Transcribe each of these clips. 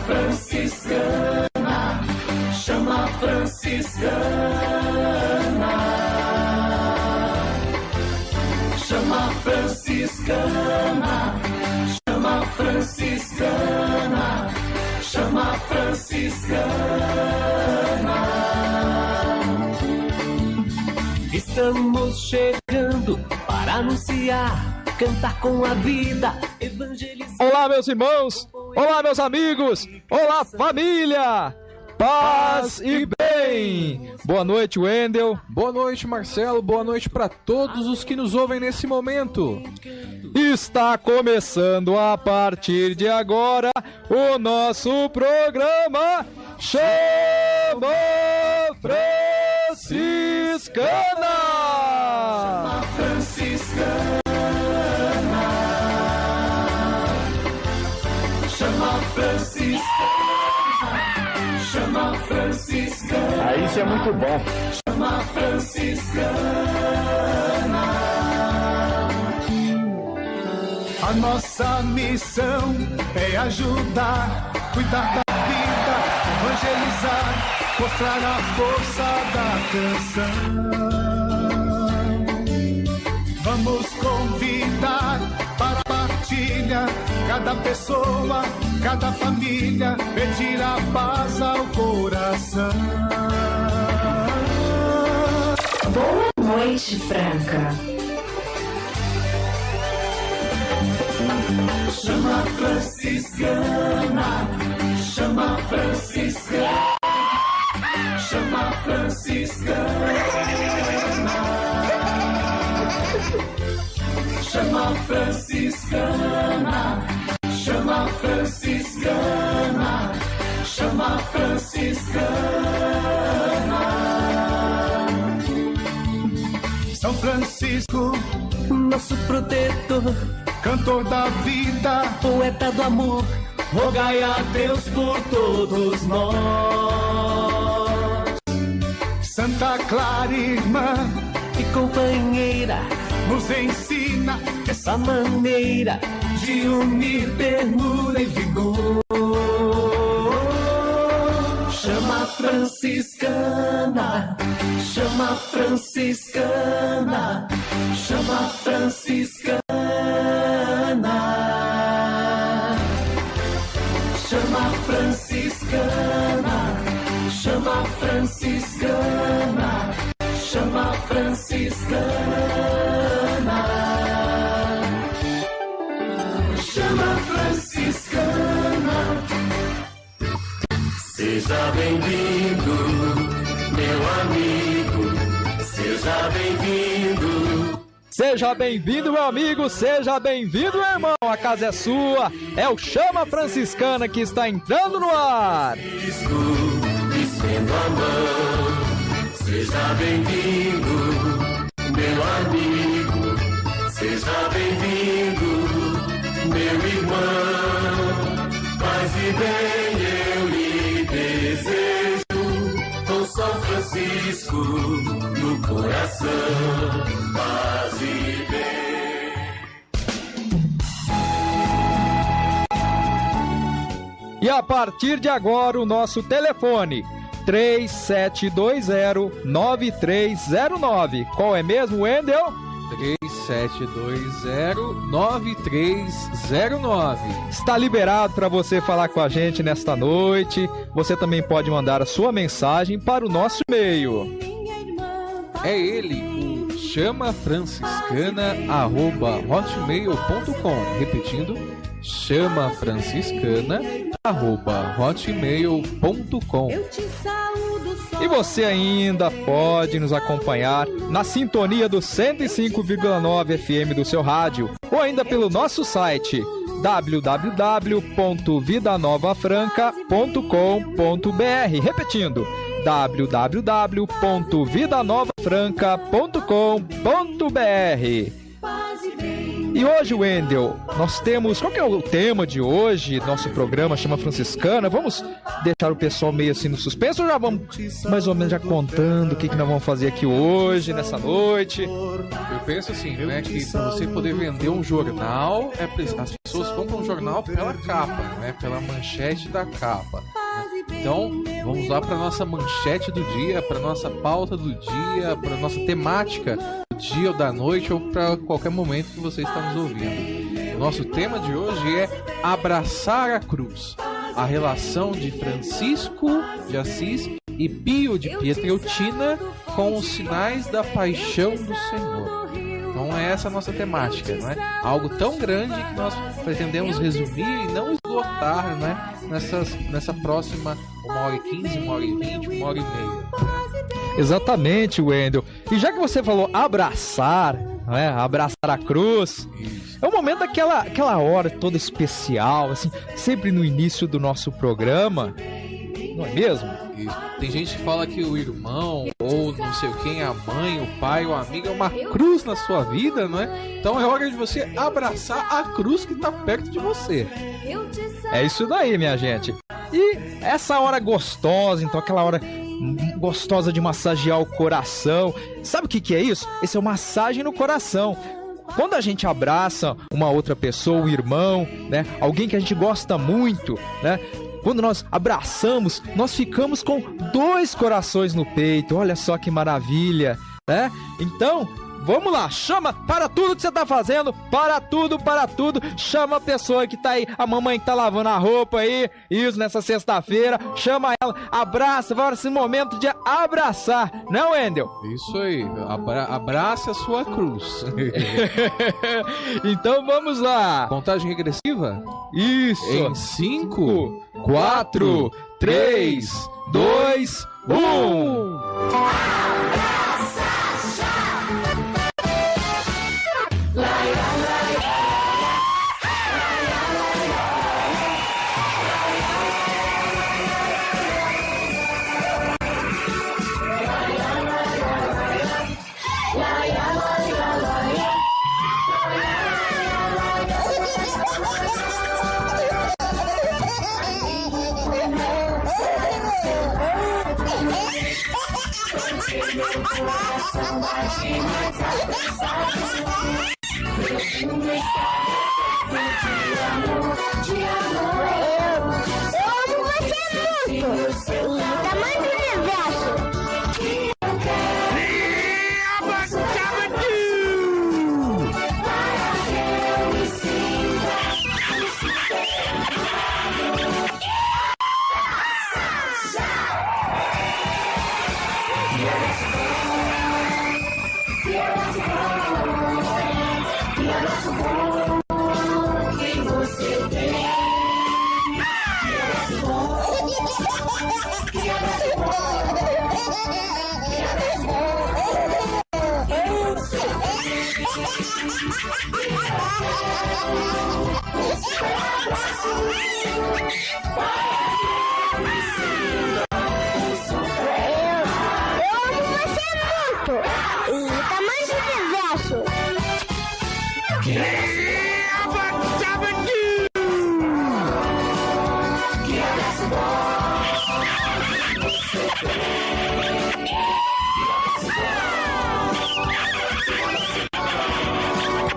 franciscana, chama franciscana, chama franciscana, chama franciscana, chama franciscana. Estamos chegando para anunciar, cantar com a vida, evangelizar. Olá, meus irmãos! Olá, meus amigos! Olá, família! Paz e bem! Boa noite, Wendel. Boa noite, Marcelo. Boa noite para todos os que nos ouvem nesse momento. Está começando a partir de agora o nosso programa Chama Franciscana! Chama franciscana, chama franciscana, chama franciscana. Ah, isso é muito bom. Chama franciscana. A nossa missão é ajudar, cuidar da vida, evangelizar, mostrar a força da canção. Vamos convidar para a partilha, cada pessoa, cada família, pedir a paz ao coração. Boa noite, Franca. Chama franciscana, chama franciscana, chama franciscana, chama franciscana, chama franciscana, chama franciscana. São Francisco, nosso protetor, cantor da vida, poeta do amor, rogai a Deus por todos nós. Santa Clara, irmã e companheira, nos ensina essa maneira de unir ternura e vigor. Chama franciscana, chama franciscana, chama franciscana. Chama franciscana, chama franciscana, chama franciscana, chama franciscana. Seja bem-vindo, meu amigo, seja bem-vindo. Seja bem-vindo, meu amigo, seja bem-vindo, irmão. A casa é sua, é o Chama Franciscana que está entrando no ar. Estendo a mão, seja bem-vindo, meu amigo, seja bem-vindo, meu irmão. Paz e bem eu lhe desejo, com São Francisco no coração. Paz e bem. E a partir de agora o nosso telefone 3720-9309. Qual é mesmo, Wendel? 3720-9309. Está liberado para você falar com a gente nesta noite. Você também pode mandar a sua mensagem para o nosso e-mail. É ele, o chamafranciscana@hotmail.com. Repetindo, chamafranciscana@hotmail.com. E você ainda pode nos acompanhar na sintonia do 105,9 FM do seu rádio, ou ainda pelo nosso site www.vidanovafranca.com.br. Repetindo, www.vidanovafranca.com.br. E hoje, Wendel, nós temos... Qual que é o tema de hoje? Nosso programa Chama Franciscana. Vamos deixar o pessoal meio assim no suspenso ou já vamos mais ou menos já contando o que nós vamos fazer aqui hoje, nessa noite? Eu penso assim, né, que para você poder vender um jornal, as pessoas pessoas compram o jornal pela capa, né? Pela manchete da capa. Então, vamos lá para nossa manchete do dia, para nossa pauta do dia, para nossa temática do dia ou da noite ou para qualquer momento que você está nos ouvindo. O nosso tema de hoje é abraçar a cruz, a relação de Francisco de Assis e Pio de Pietrelcina com os sinais da paixão do Senhor. Então é essa a nossa temática, não é? Algo tão grande que nós pretendemos resumir e não esgotar, né? Nessa próxima 1h15, 1h20, 1h30. Exatamente, Wendel. E já que você falou abraçar, né? Abraçar a cruz, é um momento aquela hora toda especial, assim, sempre no início do nosso programa, não é mesmo? Tem gente que fala que o irmão, ou não sei quem, a mãe, o pai, o amigo é uma cruz na sua vida, não é? Então é hora de você abraçar a cruz que está perto de você. É isso daí, minha gente. E essa hora gostosa, então aquela hora gostosa de massagear o coração. Sabe o que é isso? Esse é uma massagem no coração. Quando a gente abraça uma outra pessoa, um irmão, né? Alguém que a gente gosta muito, né? Quando nós abraçamos, nós ficamos com 2 corações no peito. Olha só que maravilha, né? Então, vamos lá, chama para tudo que você tá fazendo, para tudo. Chama a pessoa que tá aí, a mamãe que tá lavando a roupa aí, isso nessa sexta-feira. Chama ela, abraça, vai esse momento de abraçar, não, Wendel? Isso aí, abrace a sua cruz. Então vamos lá. Contagem regressiva? Isso. Em 5, 4, 3, 2, 1.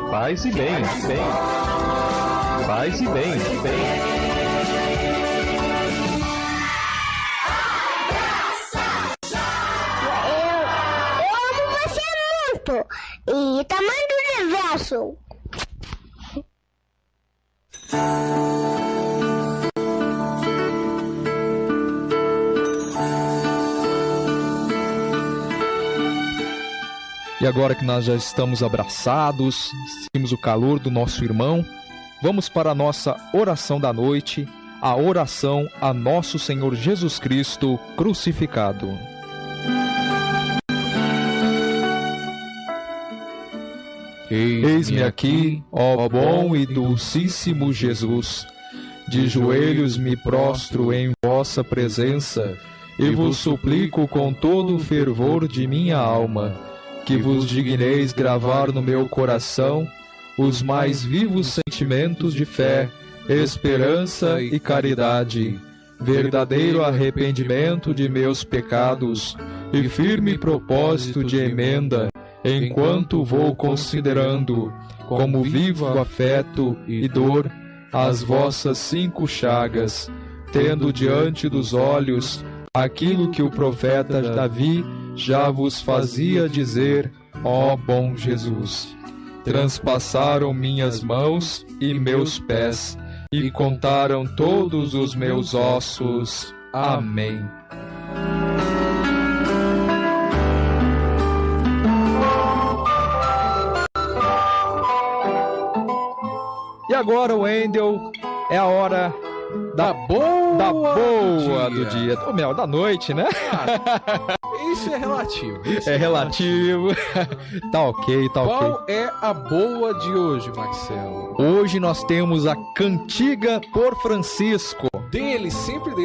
Vai-se bem. Vai-se bem. Eu amo você muito. E tamanho do universo. E agora que nós já estamos abraçados, sentimos o calor do nosso irmão, vamos para a nossa oração da noite, a oração a nosso Senhor Jesus Cristo crucificado. Eis-me aqui, ó bom e dulcíssimo Jesus, de joelhos me prostro em vossa presença e vos suplico com todo o fervor de minha alma, que vos digneis gravar no meu coração os mais vivos sentimentos de fé, esperança e caridade, verdadeiro arrependimento de meus pecados e firme propósito de emenda, enquanto vou considerando como vivo afeto e dor as vossas 5 chagas, tendo diante dos olhos aquilo que o profeta Davi já vos fazia dizer, ó bom Jesus. Transpassaram minhas mãos e meus pés, e contaram todos os meus ossos. Amém. E agora, Wendel, é a hora da boa do dia. Ou melhor, da noite, né? Isso é relativo. É relativo. Tá ok. Qual é a boa de hoje, Marcelo? Hoje nós temos a Cantiga por Francisco. Sempre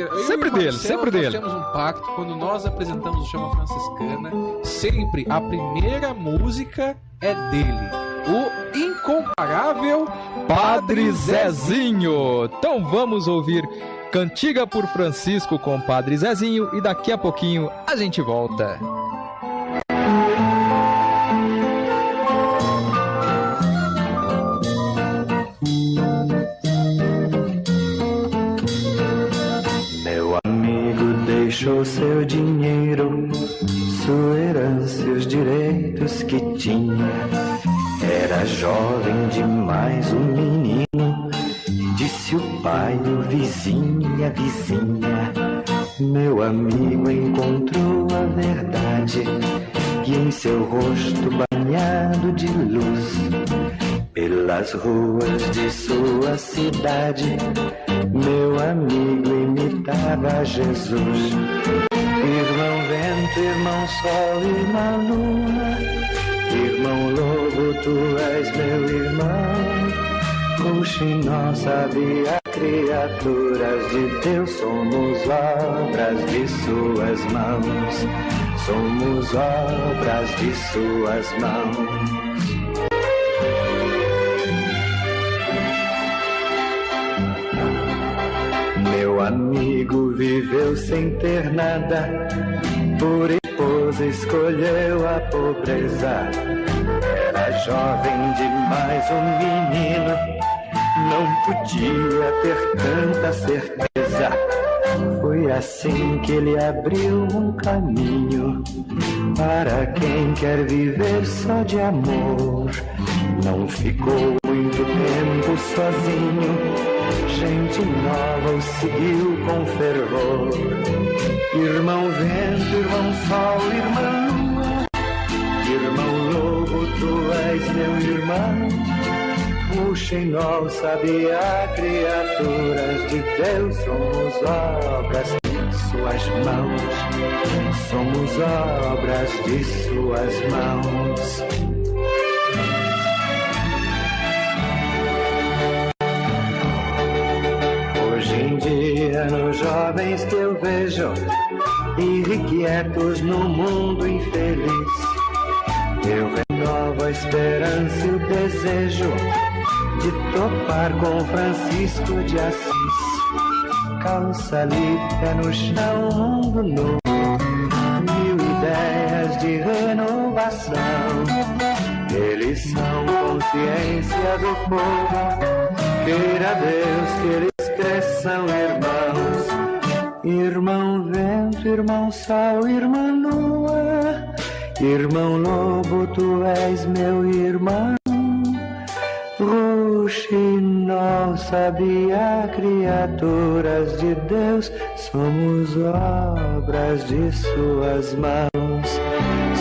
dele. Sempre nós temos um pacto, quando nós apresentamos o Chama Franciscana, sempre a primeira música é dele. O incomparável Padre Zezinho. Então vamos ouvir Cantiga por Francisco com Padre Zezinho e daqui a pouquinho a gente volta. Meu amigo deixou seu dinheiro, sua herança e os direitos que tinha. Era jovem demais o menino, disse o pai, o vizinho e a vizinha. Meu amigo encontrou a verdade, e em seu rosto banhado de luz, pelas ruas de sua cidade, meu amigo imitava Jesus. Irmão vento, irmão sol, irmã lua, irmão lobo, tu és meu irmão. Oxinó, sabia, criaturas de Deus, somos obras de suas mãos. Somos obras de suas mãos. Meu amigo viveu sem ter nada, por esposa escolheu a pobreza. Era jovem demais o menino, não podia ter tanta certeza. Foi assim que ele abriu um caminho para quem quer viver só de amor. Não ficou muito tempo sozinho, gente nova o seguiu com fervor. Irmão vento, irmão sol, irmã lua, irmão lobo, tu és meu irmão. Puxa em nós, sabia, criaturas de Deus, somos obras de suas mãos. Somos obras de suas mãos. Hoje em dia, nos jovens que eu vejo, irrequietos no mundo infeliz, eu renovo a esperança e o desejo de topar com Francisco de Assis. Calça ali, pé no chão, mundo novo, 1000 ideias de renovação. Eles são consciência do povo, queira Deus que eles cresçam irmãos. Irmão vento, irmão sol, irmã lua, irmão lobo, tu és meu irmão. Ruxinol, sabia, criaturas de Deus, somos obras de suas mãos.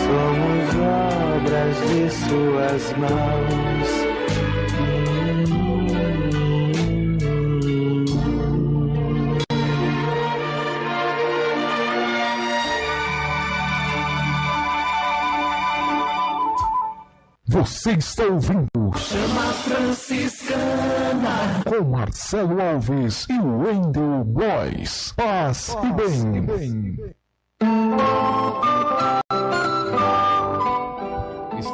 Somos obras de suas mãos. Você está ouvindo Chama Franciscana com Marcelo Alves e Wendel Góes. Paz e bem.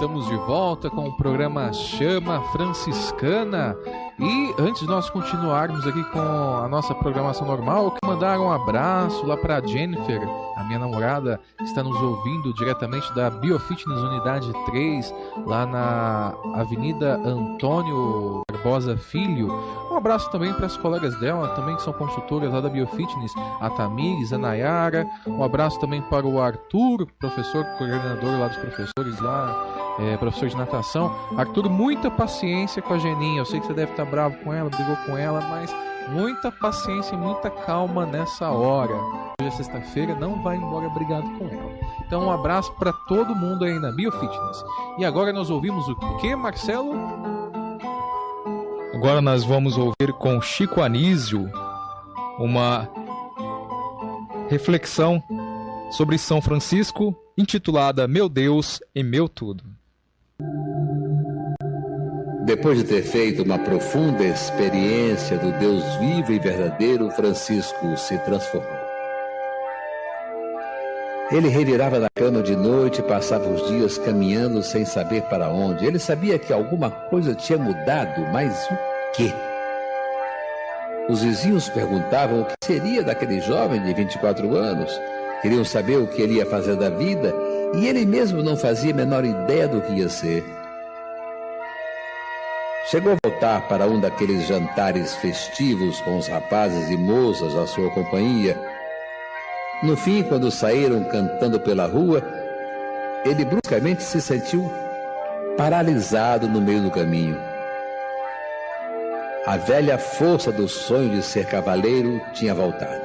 Estamos de volta com o programa Chama Franciscana. E antes de nós continuarmos aqui com a nossa programação normal, eu quero mandar um abraço lá para Jennifer, a minha namorada, que está nos ouvindo diretamente da Biofitness Unidade 3, lá na Avenida Antônio Barbosa Filho. Um abraço também para as colegas dela, também que são consultoras lá da Biofitness, a Tamires, a Nayara. Um abraço também para o Arthur, professor, coordenador lá dos professores lá, professor de natação. Arthur, muita paciência com a Geninha. Eu sei que você deve estar bravo com ela, brigou com ela, mas muita paciência e muita calma nessa hora. Hoje é sexta-feira, não vai embora brigado com ela. Então um abraço para todo mundo aí na Biofitness. E agora nós ouvimos o que, Marcelo? Agora nós vamos ouvir com Chico Anísio uma reflexão sobre São Francisco, intitulada Meu Deus e Meu Tudo. Depois de ter feito uma profunda experiência do Deus vivo e verdadeiro, Francisco se transformou. Ele revirava na cama de noite e passava os dias caminhando sem saber para onde. Ele sabia que alguma coisa tinha mudado, mas o quê? Os vizinhos perguntavam o que seria daquele jovem de 24 anos. Queriam saber o que ele ia fazer da vida e ele mesmo não fazia a menor ideia do que ia ser. Chegou a voltar para um daqueles jantares festivos com os rapazes e moças da sua companhia. No fim, quando saíram cantando pela rua, ele bruscamente se sentiu paralisado no meio do caminho. A velha força do sonho de ser cavaleiro tinha voltado.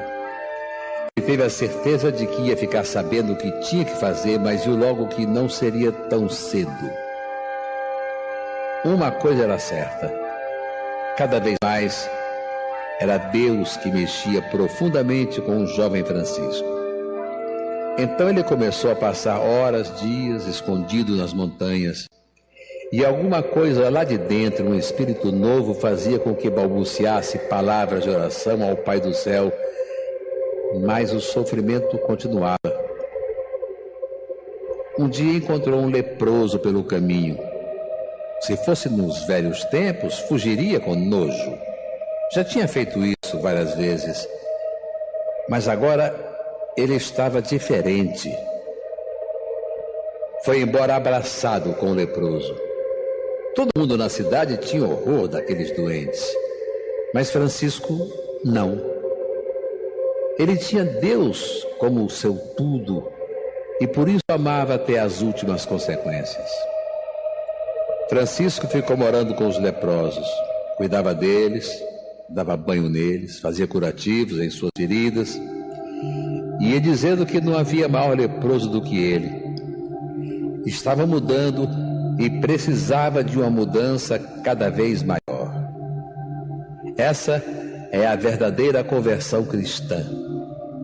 Ele teve a certeza de que ia ficar sabendo o que tinha que fazer, mas viu logo que não seria tão cedo. Uma coisa era certa: cada vez mais era Deus que mexia profundamente com o jovem Francisco. Então ele começou a passar horas, dias, escondido nas montanhas. E alguma coisa lá de dentro, um espírito novo, fazia com que balbuciasse palavras de oração ao Pai do Céu. Mas o sofrimento continuava. Um dia encontrou um leproso pelo caminho. Se fosse nos velhos tempos, fugiria com nojo. Já tinha feito isso várias vezes. Mas agora ele estava diferente. Foi embora abraçado com o leproso. Todo mundo na cidade tinha horror daqueles doentes. Mas Francisco, não. Ele tinha Deus como o seu tudo e por isso amava até as últimas consequências. Francisco ficou morando com os leprosos, cuidava deles, dava banho neles, fazia curativos em suas feridas e ia dizendo que não havia maior leproso do que ele. Estava mudando e precisava de uma mudança cada vez maior. Essa é a verdadeira conversão cristã.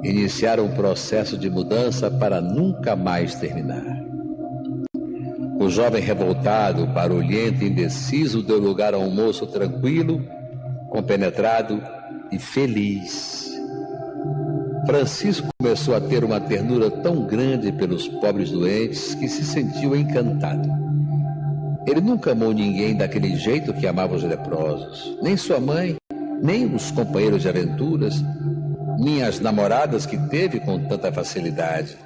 Iniciar um processo de mudança para nunca mais terminar. O jovem revoltado, barulhento e indeciso deu lugar a um moço tranquilo, compenetrado e feliz. Francisco começou a ter uma ternura tão grande pelos pobres doentes que se sentiu encantado. Ele nunca amou ninguém daquele jeito que amava os leprosos, nem sua mãe, nem os companheiros de aventuras, nem as namoradas que teve com tanta facilidade.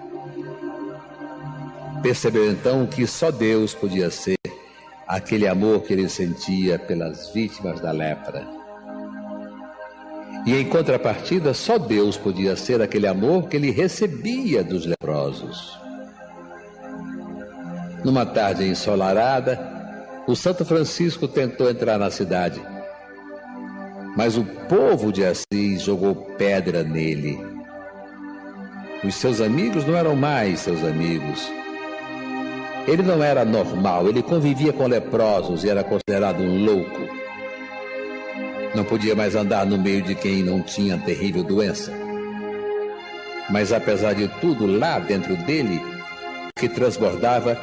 Percebeu então que só Deus podia ser aquele amor que ele sentia pelas vítimas da lepra. E em contrapartida, só Deus podia ser aquele amor que ele recebia dos leprosos. Numa tarde ensolarada, o Santo Francisco tentou entrar na cidade, mas o povo de Assis jogou pedra nele. Os seus amigos não eram mais seus amigos. Ele não era normal, ele convivia com leprosos e era considerado um louco. Não podia mais andar no meio de quem não tinha a terrível doença. Mas apesar de tudo, lá dentro dele, o que transbordava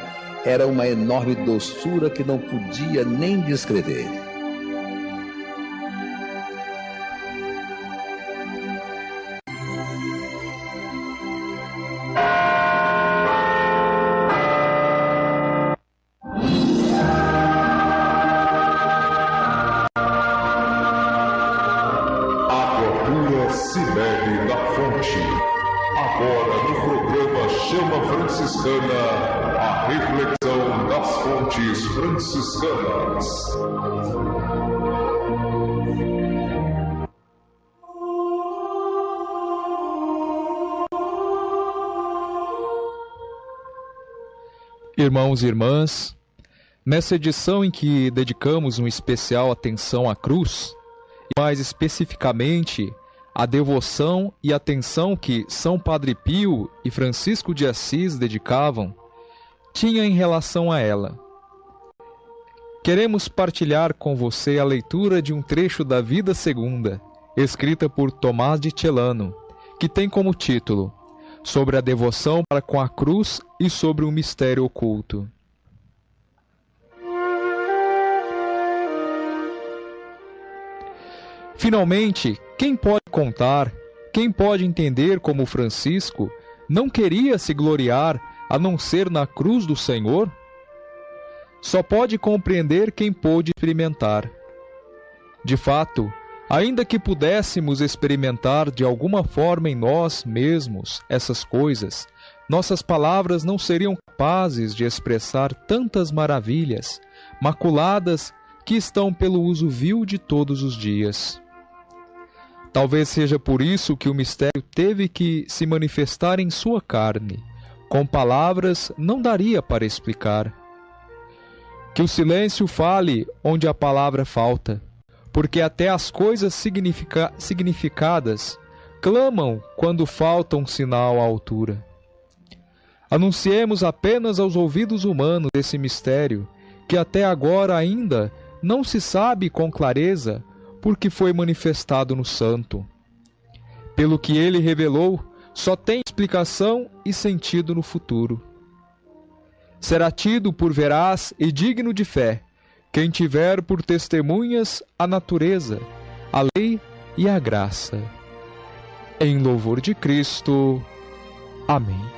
era uma enorme doçura que não podia nem descrever. bebe da fonte. Agora no programa Chama Franciscana, a reflexão das fontes franciscanas. Irmãos e irmãs, nessa edição em que dedicamos uma especial atenção à cruz, e mais especificamente a devoção e atenção que São Padre Pio e Francisco de Assis dedicavam, tinha em relação a ela. Queremos partilhar com você a leitura de um trecho da Vida Segunda, escrita por Tomás de Celano, que tem como título Sobre a devoção para com a cruz e sobre o mistério oculto. Finalmente, quem pode contar, quem pode entender como Francisco não queria se gloriar a não ser na cruz do Senhor? Só pode compreender quem pôde experimentar. De fato, ainda que pudéssemos experimentar de alguma forma em nós mesmos essas coisas, nossas palavras não seriam capazes de expressar tantas maravilhas, maculadas que estão pelo uso vil de todos os dias. Talvez seja por isso que o mistério teve que se manifestar em sua carne. Com palavras não daria para explicar. Que o silêncio fale onde a palavra falta, porque até as coisas significadas clamam quando falta um sinal à altura. Anunciemos apenas aos ouvidos humanos esse mistério, que até agora ainda não se sabe com clareza, porque foi manifestado no Santo. Pelo que ele revelou, só tem explicação e sentido no futuro. Será tido por veraz e digno de fé quem tiver por testemunhas a natureza, a lei e a graça. Em louvor de Cristo. Amém.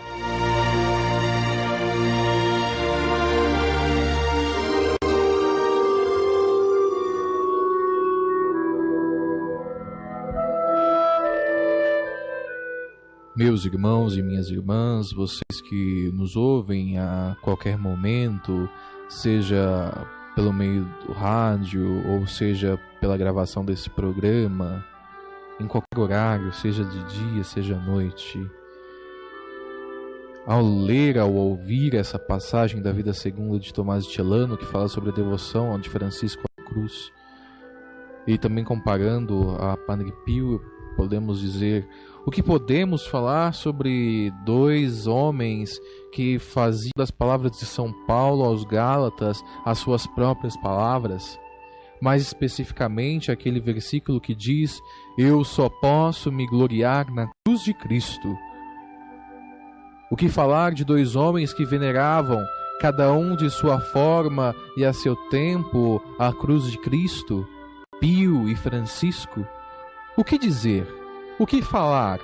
Meus irmãos e minhas irmãs, vocês que nos ouvem a qualquer momento, seja pelo meio do rádio, ou seja pela gravação desse programa, em qualquer horário, seja de dia, seja à noite. Ao ler, ao ouvir essa passagem da Vida Segunda de Tomás de Celano, que fala sobre a devoção de Francisco à cruz, e também comparando a Padre Pio, podemos dizer, o que podemos falar sobre dois homens que faziam das palavras de São Paulo aos Gálatas as suas próprias palavras? Mais especificamente aquele versículo que diz: eu só posso me gloriar na cruz de Cristo. O que falar de dois homens que veneravam, cada um de sua forma e a seu tempo, a cruz de Cristo, Pio e Francisco? O que dizer? O que falar?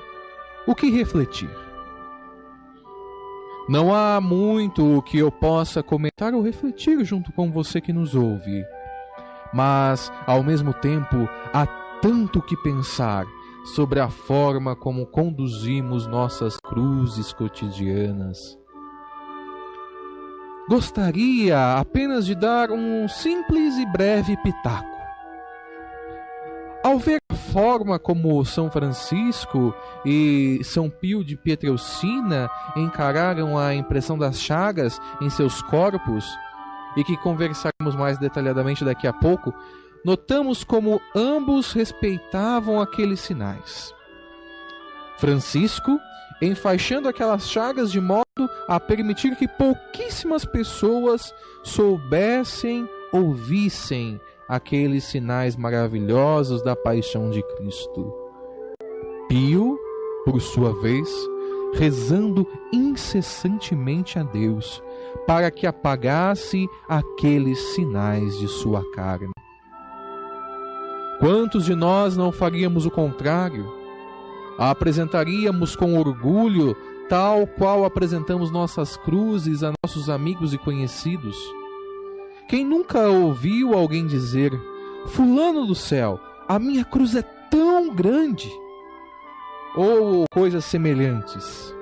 O que refletir? Não há muito que eu possa comentar ou refletir junto com você que nos ouve, mas, ao mesmo tempo, há tanto que pensar sobre a forma como conduzimos nossas cruzes cotidianas. Gostaria apenas de dar um simples e breve pitaco. Ao ver a forma como São Francisco e São Pio de Pietrelcina encararam a impressão das chagas em seus corpos, e que conversaremos mais detalhadamente daqui a pouco, notamos como ambos respeitavam aqueles sinais. Francisco, enfaixando aquelas chagas de modo a permitir que pouquíssimas pessoas soubessem ou vissem aqueles sinais maravilhosos da paixão de Cristo. Pio, por sua vez, rezando incessantemente a Deus para que apagasse aqueles sinais de sua carne. Quantos de nós não faríamos o contrário? A apresentaríamos com orgulho, tal qual apresentamos nossas cruzes a nossos amigos e conhecidos? Quem nunca ouviu alguém dizer: fulano do céu, a minha cruz é tão grande? ou coisas semelhantes.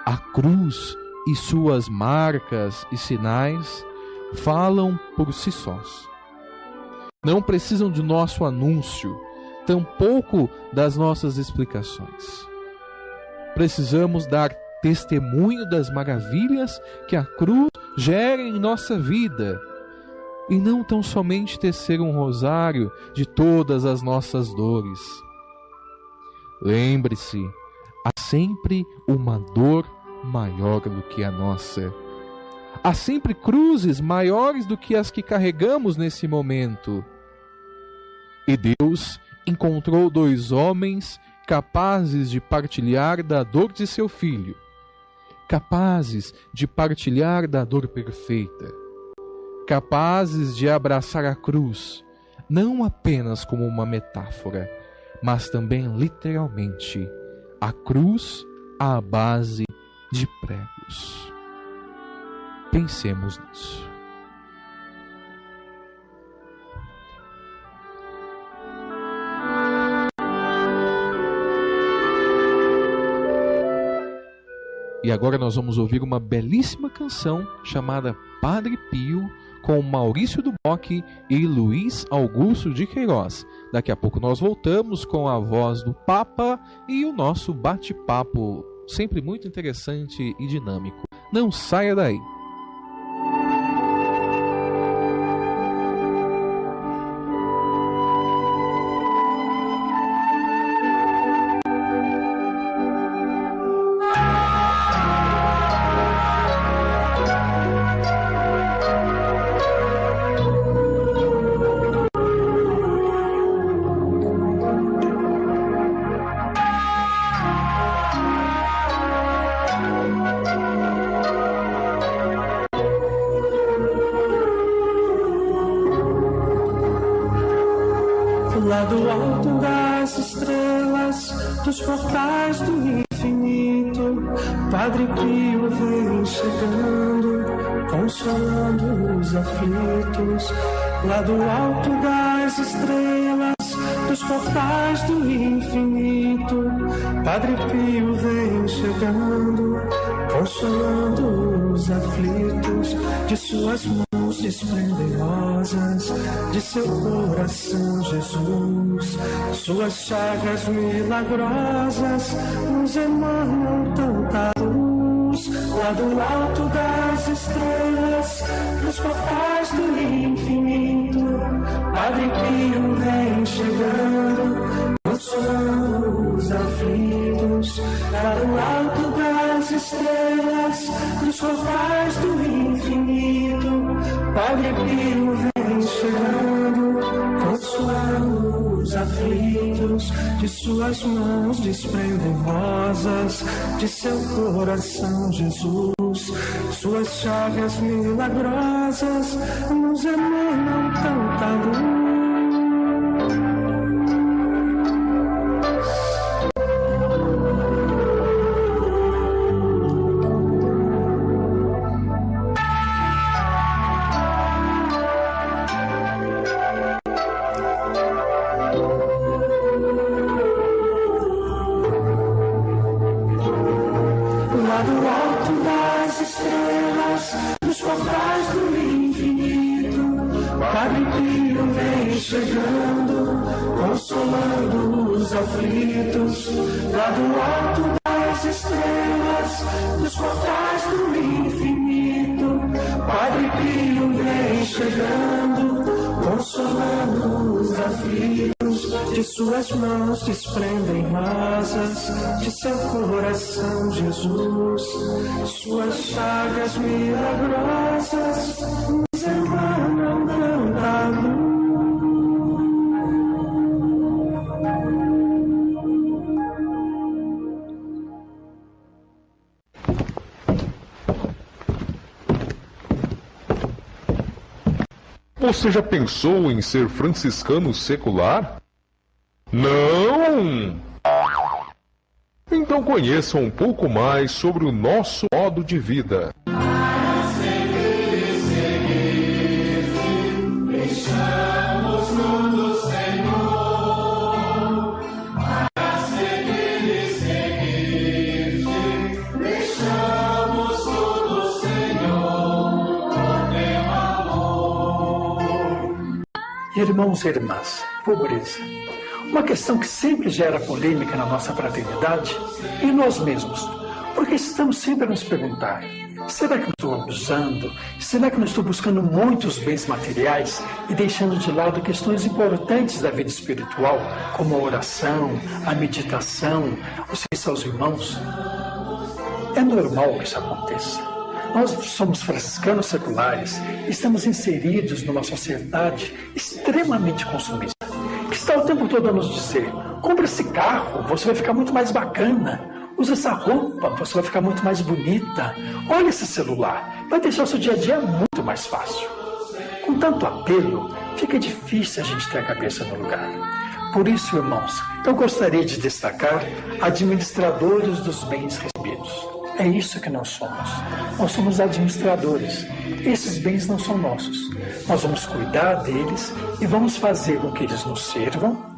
A cruz e suas marcas e sinais falam por si sós. Não precisam de nosso anúncio, tampouco das nossas explicações. Precisamos dar testemunho das maravilhas que a cruz gera em nossa vida, e não tão somente tecer um rosário de todas as nossas dores. Lembre-se, há sempre uma dor maior do que a nossa. Há sempre cruzes maiores do que as que carregamos nesse momento. E Deus encontrou 2 homens capazes de partilhar da dor de seu filho, capazes de partilhar da dor perfeita, capazes de abraçar a cruz, não apenas como uma metáfora, mas também literalmente, a cruz à base de pregos. Pensemos nisso. E agora nós vamos ouvir uma belíssima canção chamada Padre Pio, com Maurício Duboc e Luiz Augusto de Queiroz. Daqui a pouco nós voltamos com a voz do Papa e o nosso bate-papo, sempre muito interessante e dinâmico. Não saia daí! Lá do alto das estrelas, dos portais do infinito, Padre Pio vem chegando, consolando os aflitos. Lá do alto das estrelas, dos portais do infinito, Padre Pio vem chegando, consolando os aflitos. De suas mãos desprendem rosas, de seu coração Jesus, suas chagas milagrosas nos emanam tanta luz. Lá do alto das estrelas, dos portais do infinito, Padre Pio vem chegando, consolando os aflitos. Lá do alto das estrelas, dos portais do infinito, Padre Pio vem chegando, consolando os aflitos. De suas mãos desprendem rosas, de seu coração Jesus, suas chagas milagrosas nos emanam tanta luz. Lá do alto das estrelas, dos portais do infinito, Padre Pio vem chegando, consolando os aflitos. Lá do alto das estrelas, dos portais do infinito, Padre Pio vem chegando, consolando os aflitos. De suas mãos desprendem rosas, de seu coração Jesus, suas chagas milagrosas nos emanam tanta luz. Você já pensou em ser franciscano secular? Não! Então conheça um pouco mais sobre o nosso modo de vida. Deixamos no Senhor, para Irmãos e irmãs, pobreza. Uma questão que sempre gera polêmica na nossa fraternidade e nós mesmos, porque estamos sempre a nos perguntar: será que eu estou abusando? Será que eu estou buscando muitos bens materiais e deixando de lado questões importantes da vida espiritual, como a oração, a meditação, o serviço aos irmãos? É normal que isso aconteça. Nós somos franciscanos seculares, estamos inseridos numa sociedade extremamente consumista, que está o tempo todo a nos dizer: compra esse carro, você vai ficar muito mais bacana. Usa essa roupa, você vai ficar muito mais bonita. Olha esse celular, vai deixar o seu dia a dia muito mais fácil. Com tanto apelo, fica difícil a gente ter a cabeça no lugar. Por isso, irmãos, eu gostaria de destacar administradores dos bens recebidos. É isso que nós somos. Nós somos administradores. Esses bens não são nossos. Nós vamos cuidar deles e vamos fazer com que eles nos sirvam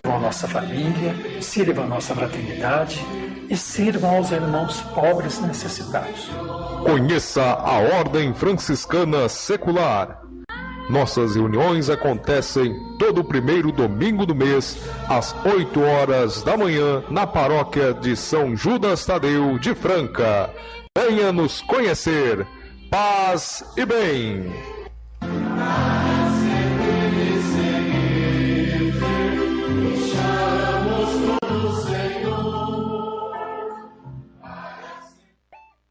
a nossa família, sirvam a nossa fraternidade e sirvam aos irmãos pobres necessitados. Conheça a Ordem Franciscana Secular. Nossas reuniões acontecem todo primeiro domingo do mês, às 8 horas da manhã, na paróquia de São Judas Tadeu de Franca. Venha nos conhecer. Paz e bem.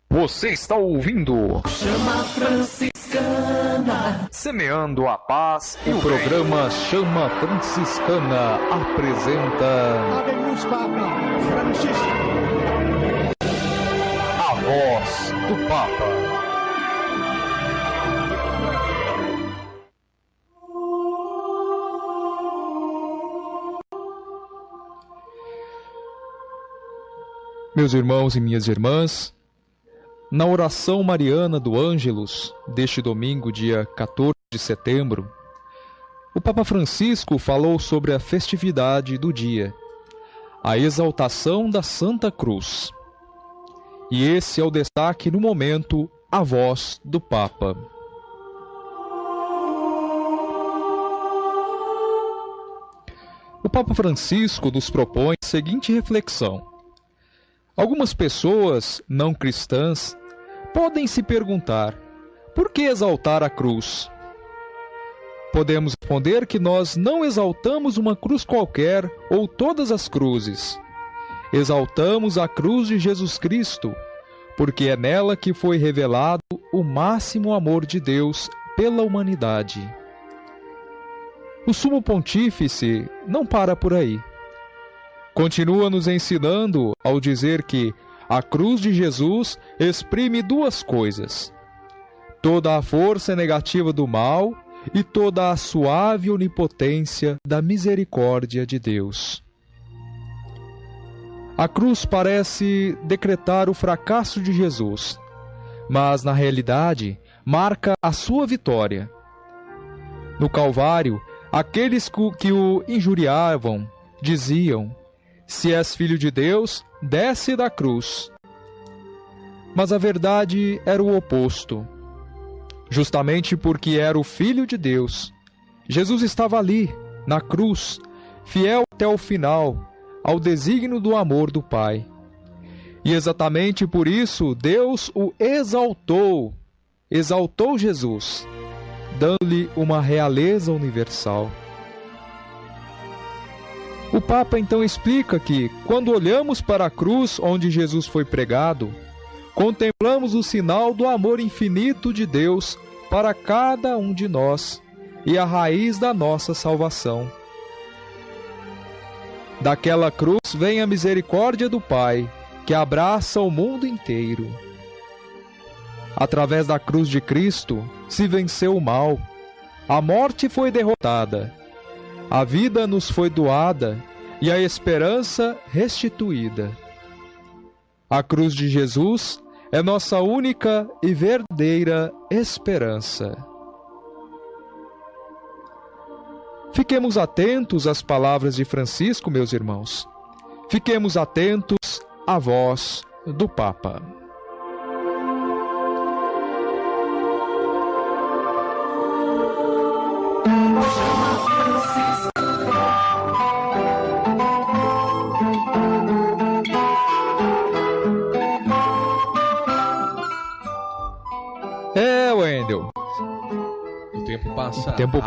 Você está ouvindo Chama Franciscana, Semeando a Paz e O programa Chama Franciscana apresenta Habemus Papa Francisco. A Voz do Papa. Meus irmãos e minhas irmãs, na oração mariana do Ângelus, deste domingo, dia 14 de setembro, o Papa Francisco falou sobre a festividade do dia, a exaltação da Santa Cruz. E esse é o destaque no momento, a voz do Papa. O Papa Francisco nos propõe a seguinte reflexão. Algumas pessoas não cristãs podem se perguntar: por que exaltar a cruz? Podemos responder que nós não exaltamos uma cruz qualquer ou todas as cruzes. Exaltamos a cruz de Jesus Cristo, porque é nela que foi revelado o máximo amor de Deus pela humanidade. O Sumo Pontífice não para por aí. Continua nos ensinando ao dizer que a cruz de Jesus exprime duas coisas: toda a força negativa do mal e toda a suave onipotência da misericórdia de Deus. A cruz parece decretar o fracasso de Jesus, mas na realidade marca a sua vitória. No Calvário, aqueles que o injuriavam diziam: se és filho de Deus, desce da cruz. Mas a verdade era o oposto. Justamente porque era o Filho de Deus, Jesus estava ali, na cruz, fiel até o final, ao desígnio do amor do Pai. E exatamente por isso Deus o exaltou Jesus, dando-lhe uma realeza universal. O Papa então explica que, quando olhamos para a cruz onde Jesus foi pregado, contemplamos o sinal do amor infinito de Deus para cada um de nós e a raiz da nossa salvação. Daquela cruz vem a misericórdia do Pai, que abraça o mundo inteiro. Através da cruz de Cristo se venceu o mal, a morte foi derrotada, a vida nos foi doada e a esperança restituída. A cruz de Jesus é nossa única e verdadeira esperança. Fiquemos atentos às palavras de Francisco, meus irmãos. Fiquemos atentos à voz do Papa. Chama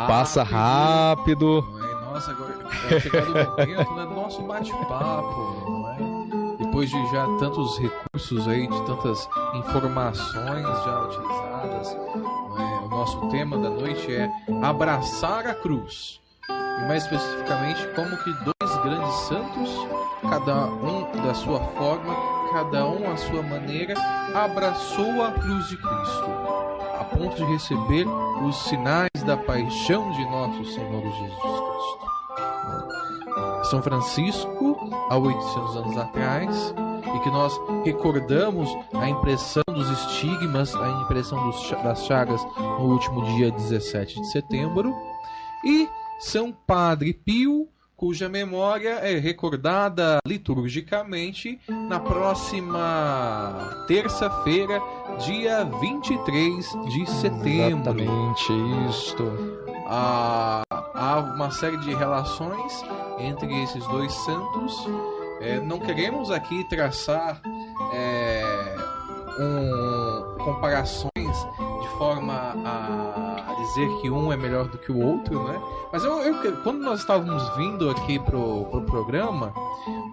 passa rápido. Nossa, agora é chegado o momento, né, do nosso bate-papo, não é? Depois de já tantos recursos aí, de tantas informações já utilizadas, não é? O nosso tema da noite é abraçar a cruz. E mais especificamente, como que dois grandes santos, cada um da sua forma, cada um à sua maneira, abraçou a cruz de Cristo, a ponto de receber os sinais da paixão de nosso Senhor Jesus Cristo. São Francisco, há 800 anos atrás, e que nós recordamos a impressão dos estigmas, a impressão das chagas no último dia 17 de setembro, e São Padre Pio, cuja memória é recordada liturgicamente na próxima terça-feira, dia 23 de setembro. Exatamente isto. Há uma série de relações entre esses dois santos. Não queremos aqui traçar comparações de forma a dizer que um é melhor do que o outro, né? Mas quando nós estávamos vindo aqui pro programa,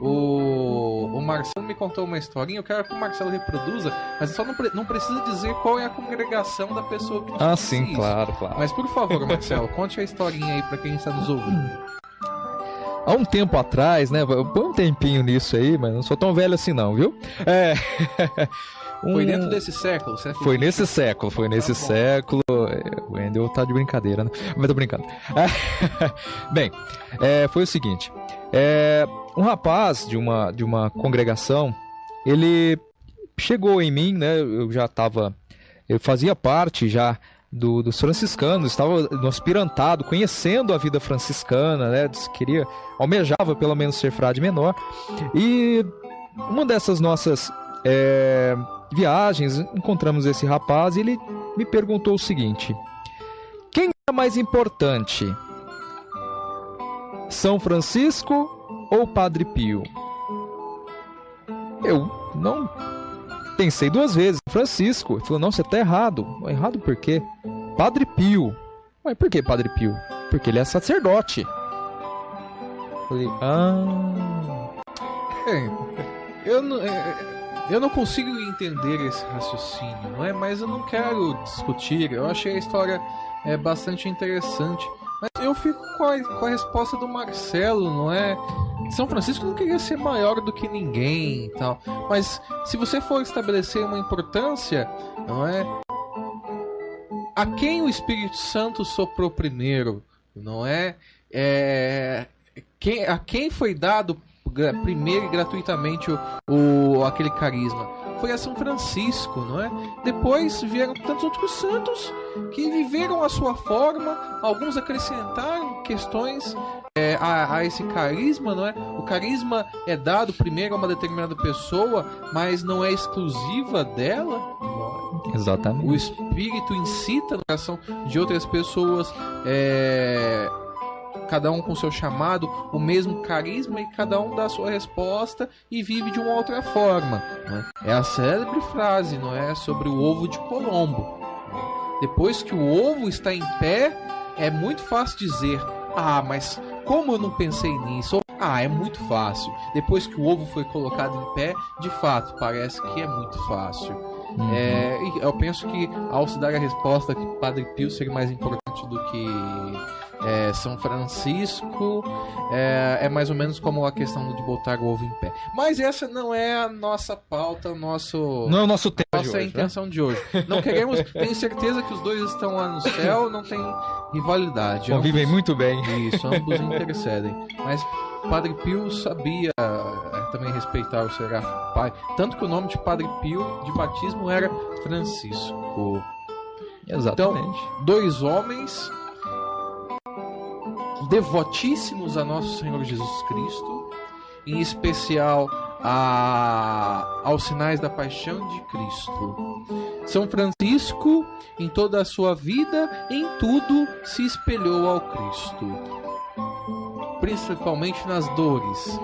o Marcelo me contou uma historinha. Eu quero que o Marcelo reproduza, mas só não precisa dizer qual é a congregação da pessoa que disse sim, isso. claro. Mas por favor, Marcelo, conte a historinha aí para quem está nos ouvindo. Há um tempo atrás, né? Põe um tempinho nisso aí, mas não sou tão velho assim não, viu? Foi dentro desse século? Foi nesse século. O Wendel tá de brincadeira, né? Mas tô brincando. Bem, foi o seguinte. Um rapaz de uma congregação, ele chegou em mim, né? Eu fazia parte já dos franciscanos, estava no aspirantado, conhecendo a vida franciscana, né? Almejava pelo menos ser frade menor. E uma dessas nossas viagens, encontramos esse rapaz e ele me perguntou o seguinte: quem é mais importante, São Francisco ou Padre Pio? Eu não pensei duas vezes. Francisco. Ele falou: não, você está errado. Errado por quê? Padre Pio. Mas por que Padre Pio? Porque ele é sacerdote. Eu falei: eu não consigo entender esse raciocínio, não é? Mas eu não quero discutir. Eu achei a história bastante interessante. Mas eu fico com a resposta do Marcelo, não é? São Francisco não queria ser maior do que ninguém e tal. Mas se você for estabelecer uma importância, não é? A quem o Espírito Santo soprou primeiro, não é? A quem foi dado primeiro e gratuitamente aquele carisma? Foi a São Francisco, não é? Depois vieram tantos outros santos que viveram a sua forma. Alguns acrescentaram questões a esse carisma, não é? O carisma é dado primeiro a uma determinada pessoa, mas não é exclusiva dela. Não é? Exatamente. O Espírito incita no coração de outras pessoas, cada um com seu chamado, o mesmo carisma, e cada um dá a sua resposta e vive de uma outra forma, né? É a célebre frase, não é, sobre o ovo de Colombo. Depois que o ovo está em pé, é muito fácil dizer: mas como eu não pensei nisso? É muito fácil. Depois que o ovo foi colocado em pé, de fato, parece que é muito fácil. E eu penso que, ao se dar a resposta que Padre Pio seria mais importante do que São Francisco, é mais ou menos como a questão de botar o ovo em pé. Mas essa não é a nossa pauta, não é o nosso tema de hoje, intenção de hoje. Não queremos, tenho certeza que os dois estão lá no céu, não tem rivalidade. Convivem muito bem. Isso, ambos intercedem. Mas Padre Pio sabia também respeitar o Seráfico Pai, tanto que o nome de Padre Pio de batismo era Francisco. Exatamente. Então, dois homens devotíssimos a nosso Senhor Jesus Cristo, em especial aos sinais da paixão de Cristo. São Francisco, em toda a sua vida, em tudo se espelhou ao Cristo, principalmente nas dores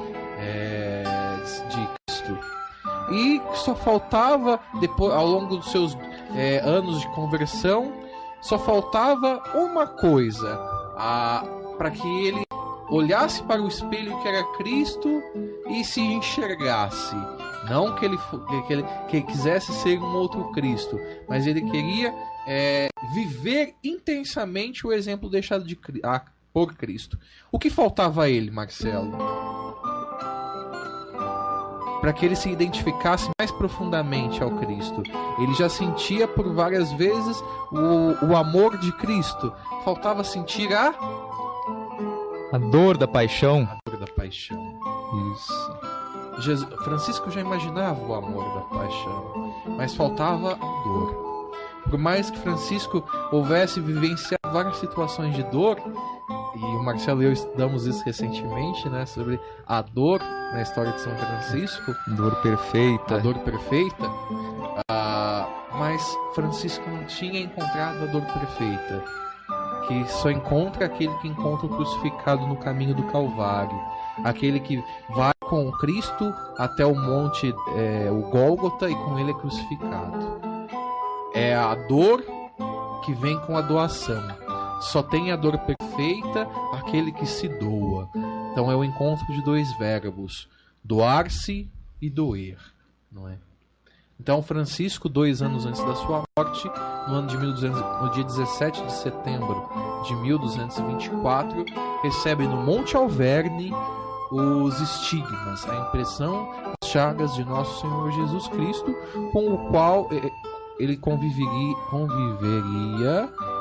de Cristo. E só faltava, depois, ao longo dos seus anos de conversão, Só faltava uma coisa, para que ele olhasse para o espelho que era Cristo e se enxergasse. Não que ele quisesse ser um outro Cristo, mas ele queria viver intensamente o exemplo deixado por Cristo. O que faltava a ele, Marcelo? Para que ele se identificasse mais profundamente ao Cristo. Ele já sentia por várias vezes o amor de Cristo. Faltava sentir a dor da paixão. A dor da paixão. Isso. Francisco já imaginava o amor da paixão, mas faltava a dor. Por mais que Francisco houvesse vivenciado várias situações de dor, e o Marcelo e eu estudamos isso recentemente, né, sobre a dor na história de São Francisco. Dor perfeita. A dor perfeita. Mas Francisco não tinha encontrado a dor perfeita, que só encontra aquele que encontra o crucificado no caminho do Calvário, aquele que vai com Cristo até o monte, o Gólgota, e com ele é crucificado. É a dor que vem com a doação. Só tem a dor perfeita aquele que se doa. Então é o encontro de dois verbos: doar-se e doer, não é? Então Francisco, 2 anos antes da sua morte, no dia 17 de setembro de 1224, recebe no Monte Alverne os estigmas, a impressão das chagas de Nosso Senhor Jesus Cristo, com o qual ele conviveria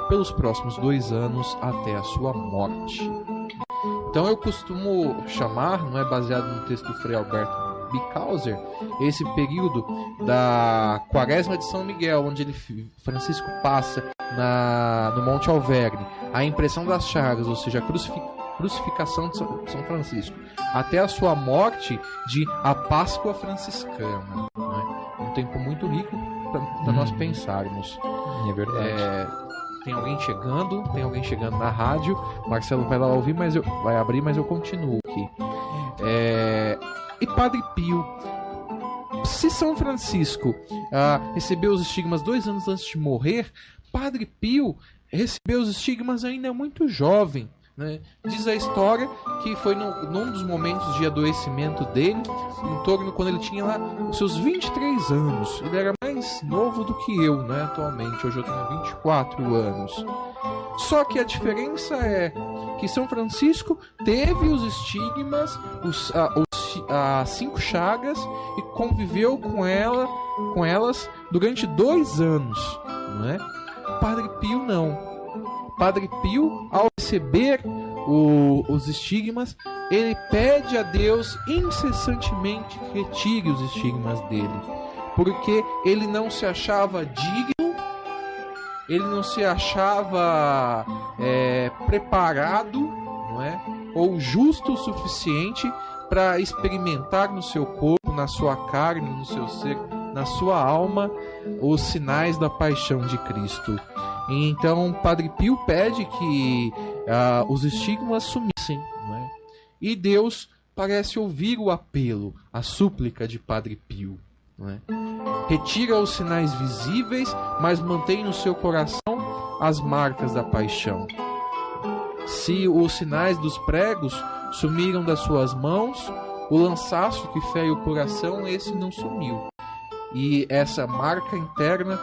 pelos próximos 2 anos até a sua morte. Então eu costumo chamar, não é baseado no texto do Frei Alberto Bicauser, esse período da Quaresma de São Miguel, onde Francisco passa no Monte Alverne, a impressão das chagas, ou seja, a crucificação de São Francisco, até a sua morte, de a Páscoa franciscana. É um tempo muito rico para nós pensarmos. É verdade. Tem alguém chegando na rádio. Marcelo vai lá ouvir, vai abrir, mas eu continuo aqui. E Padre Pio, se São Francisco recebeu os estigmas 2 anos antes de morrer, Padre Pio recebeu os estigmas ainda muito jovem, né? Diz a história que foi num dos momentos de adoecimento dele, em torno quando ele tinha lá os seus 23 anos. Ele era mais novo do que eu, né, atualmente. Hoje eu tenho 24 anos. Só que a diferença é que São Francisco teve os estigmas, as 5 chagas, e conviveu com elas durante 2 anos, não é? Padre Pio não. Padre Pio, ao receber os estigmas, ele pede a Deus incessantemente que retire os estigmas dele, porque ele não se achava digno, ele não se achava preparado, não é? Ou justo o suficiente para experimentar no seu corpo, na sua carne, no seu ser, na sua alma, os sinais da paixão de Cristo. E então Padre Pio pede que os estigmas sumissem, não é? E Deus parece ouvir o apelo, a súplica de Padre Pio, não é? Retira os sinais visíveis, mas mantém no seu coração as marcas da paixão. Se os sinais dos pregos sumiram das suas mãos, o lançaço que fere o coração, esse não sumiu. E essa marca interna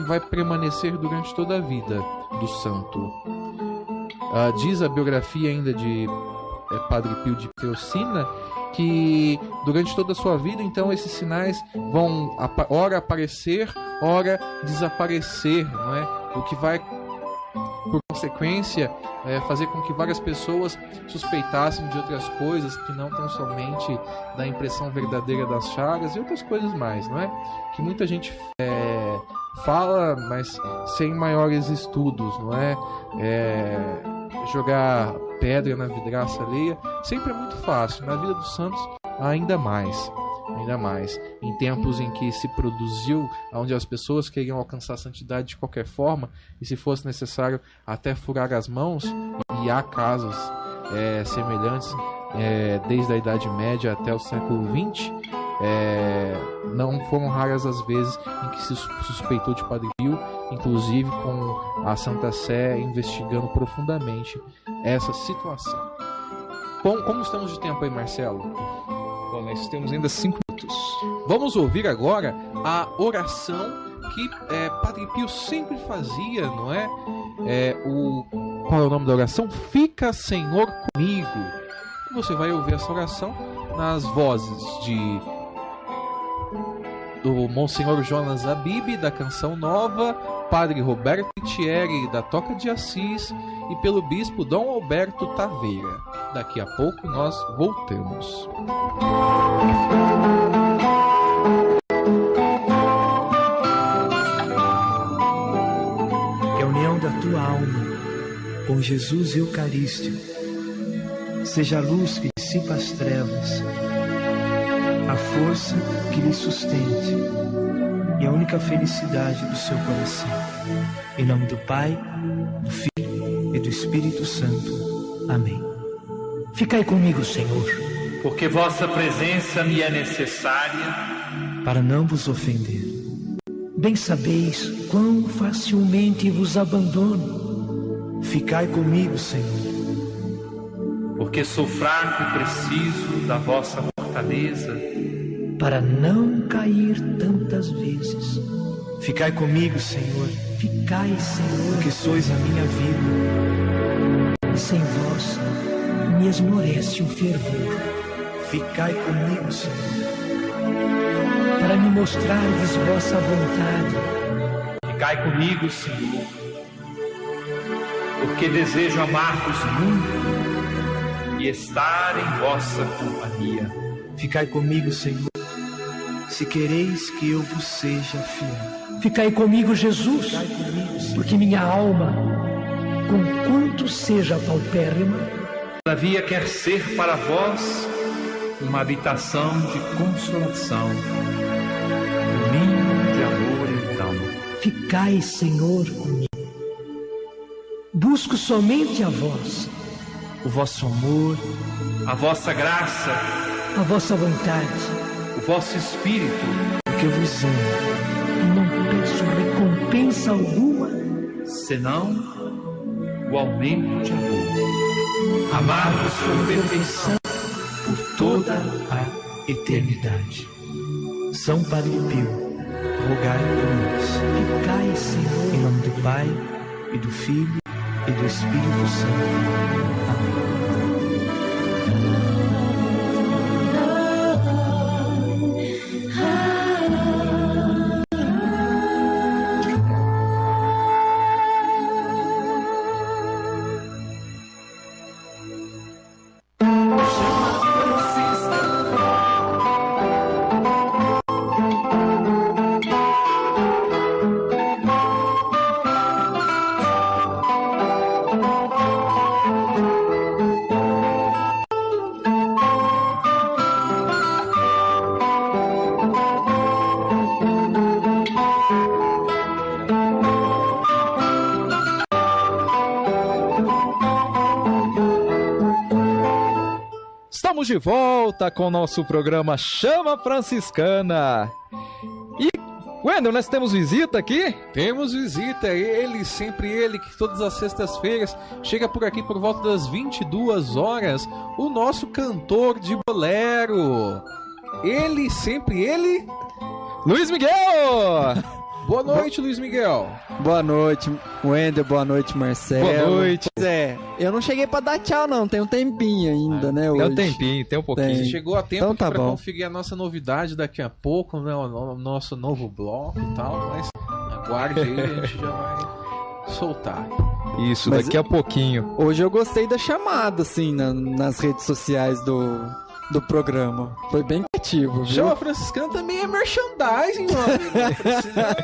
vai permanecer durante toda a vida do santo. Diz a biografia ainda de Padre Pio de Teocina que durante toda a sua vida, então, esses sinais vão ora aparecer, ora desaparecer, não é? O que vai, por consequência, fazer com que várias pessoas suspeitassem de outras coisas que não tão somente da impressão verdadeira das chagas e outras coisas mais, não é? Que muita gente fala, mas sem maiores estudos, não é? Jogar pedra na vidraça alheia sempre é muito fácil. Na vida dos santos, ainda mais. Em tempos em que se produziu, onde as pessoas queriam alcançar a santidade de qualquer forma, e se fosse necessário até furar as mãos, e há casos semelhantes desde a Idade Média até o século XX, não foram raras as vezes em que se suspeitou de Padre Pio inclusive com a Santa Sé investigando profundamente essa situação. Bom, como estamos de tempo aí, Marcelo? Bom, nós temos ainda 5 minutos. Vamos ouvir agora a oração que Padre Pio sempre fazia, não é? Qual é o nome da oração? Fica, Senhor, comigo. E você vai ouvir essa oração nas vozes do Monsenhor Jonas Abib, da Canção Nova, Padre Roberto Thierry, da Toca de Assis, e pelo Bispo Dom Alberto Taveira. Daqui a pouco nós voltamos. Que a união da tua alma com Jesus Eucarístico seja a luz que dissipa as trevas, a força que lhe sustente e a única felicidade do seu coração. Em nome do Pai, do Filho e do Espírito Santo. Amém. Ficai comigo, Senhor, porque vossa presença me é necessária para não vos ofender. Bem sabeis quão facilmente vos abandono. Ficai comigo, Senhor, porque sou fraco e preciso da vossa fortaleza para não cair tantas vezes. Ficai comigo, Senhor, Ficai, Senhor, porque sois a minha vida. sem vós me esmorece o fervor. Ficai comigo, Senhor, Para me mostrardes vossa vontade. Ficai comigo, Senhor, porque desejo amar-vos muito e estar em vossa companhia. Ficai comigo, Senhor, se quereis que eu vos seja fiel. Ficai comigo, Jesus, Ficai comigo, Senhor, porque minha alma, conquanto seja paupérrima, Todavia quer ser para vós uma habitação de consolação, um ninho de amor então. ficai, Senhor, comigo. Busco somente a vós, o vosso amor, A vossa graça, a vossa vontade, o vosso espírito, porque eu vos amo. e não peço recompensa alguma, senão o aumento de amor. Amar-vos com perfeição por toda A eternidade. São Padre Pio, rogai por nós. ficai, Senhor, Em nome do Pai, e do Filho, e do Espírito Santo. Amém. Estamos de volta com o nosso programa Chama Franciscana. E, Wendel, nós temos visita aqui? Temos visita, ele, sempre ele, que todas as sextas-feiras chega por aqui por volta das 22 horas, o nosso cantor de bolero. Ele, sempre ele, Luiz Miguel! Boa noite, Luiz Miguel. Boa noite, Wendel. Boa noite, Marcelo. Boa noite. Pois é, eu não cheguei pra dar tchau, não. Tem um tempinho ainda, né? Hoje. Tem um tempinho, tem um pouquinho. Tem. Chegou a tempo Então tá para bom. conferir a nossa novidade daqui a pouco, né? O nosso novo bloco e tal, mas aguarde aí, a gente já vai soltar. Isso, Mas daqui a pouquinho. Hoje eu gostei da chamada, assim, nas redes sociais do programa. Foi bem criativo, viu? Chama Franciscana também é merchandising, meu amigo. Precisa...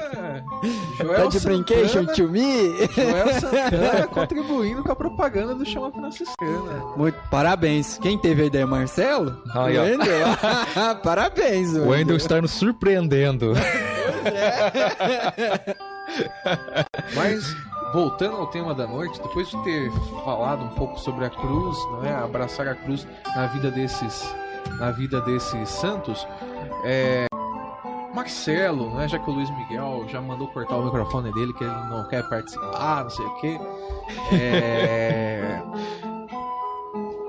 Tá de brincation to me? Joel Santana contribuindo com a propaganda do Chama Franciscana. Muito parabéns. Quem teve a ideia, Marcelo? Aí, ó. Wendel? Parabéns, O Wendel está nos surpreendendo. Mas, voltando ao tema da noite, depois de ter falado um pouco sobre a cruz, não é? Abraçar a cruz na vida desses santos, Marcelo, né, já que o Luiz Miguel já mandou cortar o microfone dele, que ele não quer participar, não sei o quê.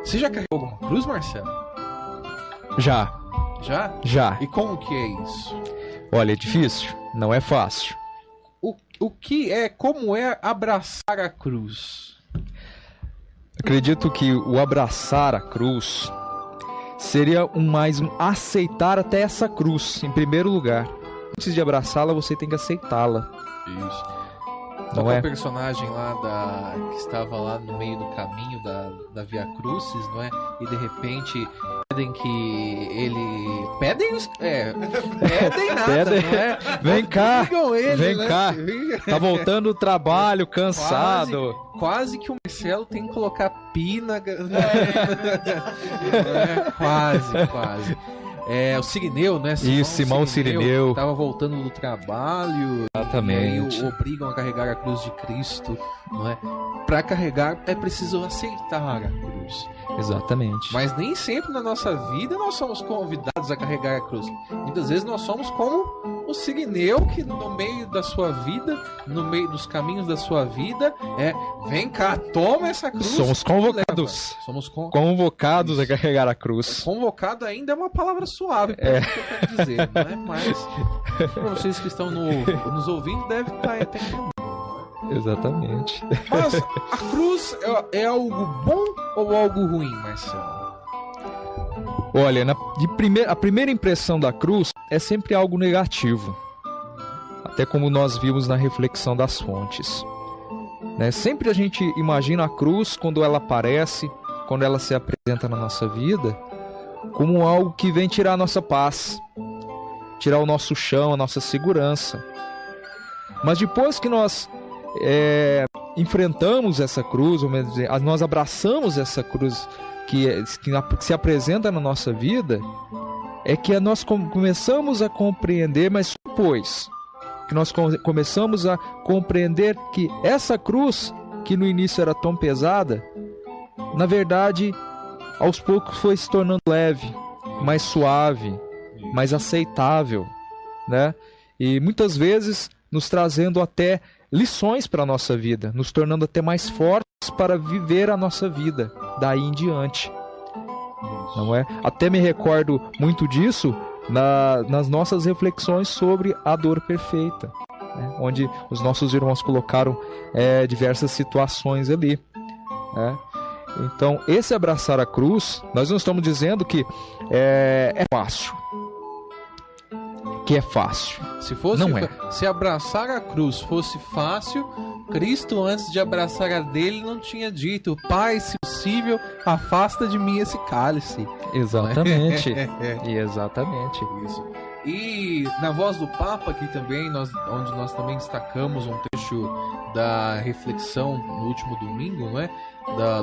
Você já carregou alguma cruz, Marcelo? Já. Já? Já. E como que é isso? Olha, é difícil, não é fácil. Como é abraçar a cruz? Acredito que o abraçar a cruz seria mais um aceitar até essa cruz, em primeiro lugar. Antes de abraçá-la, você tem que aceitá-la. Isso. Não Qual é? o personagem lá que estava lá no meio do caminho da Via Crucis, não é? E de repente pedem que ele... Pedem nada, não é? Vem cá, Ele, vem né? cá. Tá voltando do trabalho, cansado. Quase que o Marcelo tem que colocar pina. Quase. O Sirineu, né? Simão Sirineu. Tava voltando do trabalho. Exatamente. E aí obrigam a carregar a cruz de Cristo, não é? Para carregar é preciso aceitar a cruz. Exatamente. Mas nem sempre na nossa vida nós somos convidados a carregar a cruz. Muitas vezes nós somos como o Sirineu, que no meio da sua vida, no meio dos caminhos da sua vida, vem cá, toma essa cruz. Somos convocados. Somos convocados a carregar a cruz. Convocado ainda é uma palavra suave, para o que eu quero dizer, não é? Mas para vocês que estão nos ouvindo, deve estar entendendo. Exatamente. Mas a cruz é algo bom ou algo ruim, Marcelo? Olha, a primeira impressão da cruz é sempre algo negativo. Até como nós vimos na reflexão das fontes. Né? Sempre a gente imagina a cruz quando ela aparece, quando ela se apresenta na nossa vida, como algo que vem tirar a nossa paz, tirar o nosso chão, a nossa segurança. Mas depois que nós enfrentamos essa cruz, ou melhor dizer, nós abraçamos essa cruz que se apresenta na nossa vida, é que nós começamos a compreender, mas depois que nós começamos a compreender que essa cruz, que no início era tão pesada, na verdade, aos poucos foi se tornando leve, mais suave, mais aceitável, né? E muitas vezes nos trazendo até lições para a nossa vida, nos tornando até mais fortes para viver a nossa vida daí em diante. Não é? Até me recordo muito disso nas nossas reflexões sobre a dor perfeita, né? Onde os nossos irmãos colocaram diversas situações ali, né? Então, esse abraçar a cruz, nós não estamos dizendo que é fácil. Que é fácil. Se abraçar a cruz fosse fácil, Cristo, antes de abraçar a dele, não tinha dito: Pai, se possível, afasta de mim esse cálice. Exatamente. Exatamente. Isso. E na voz do Papa, aqui também, onde nós também destacamos um trecho da reflexão no último domingo, não é?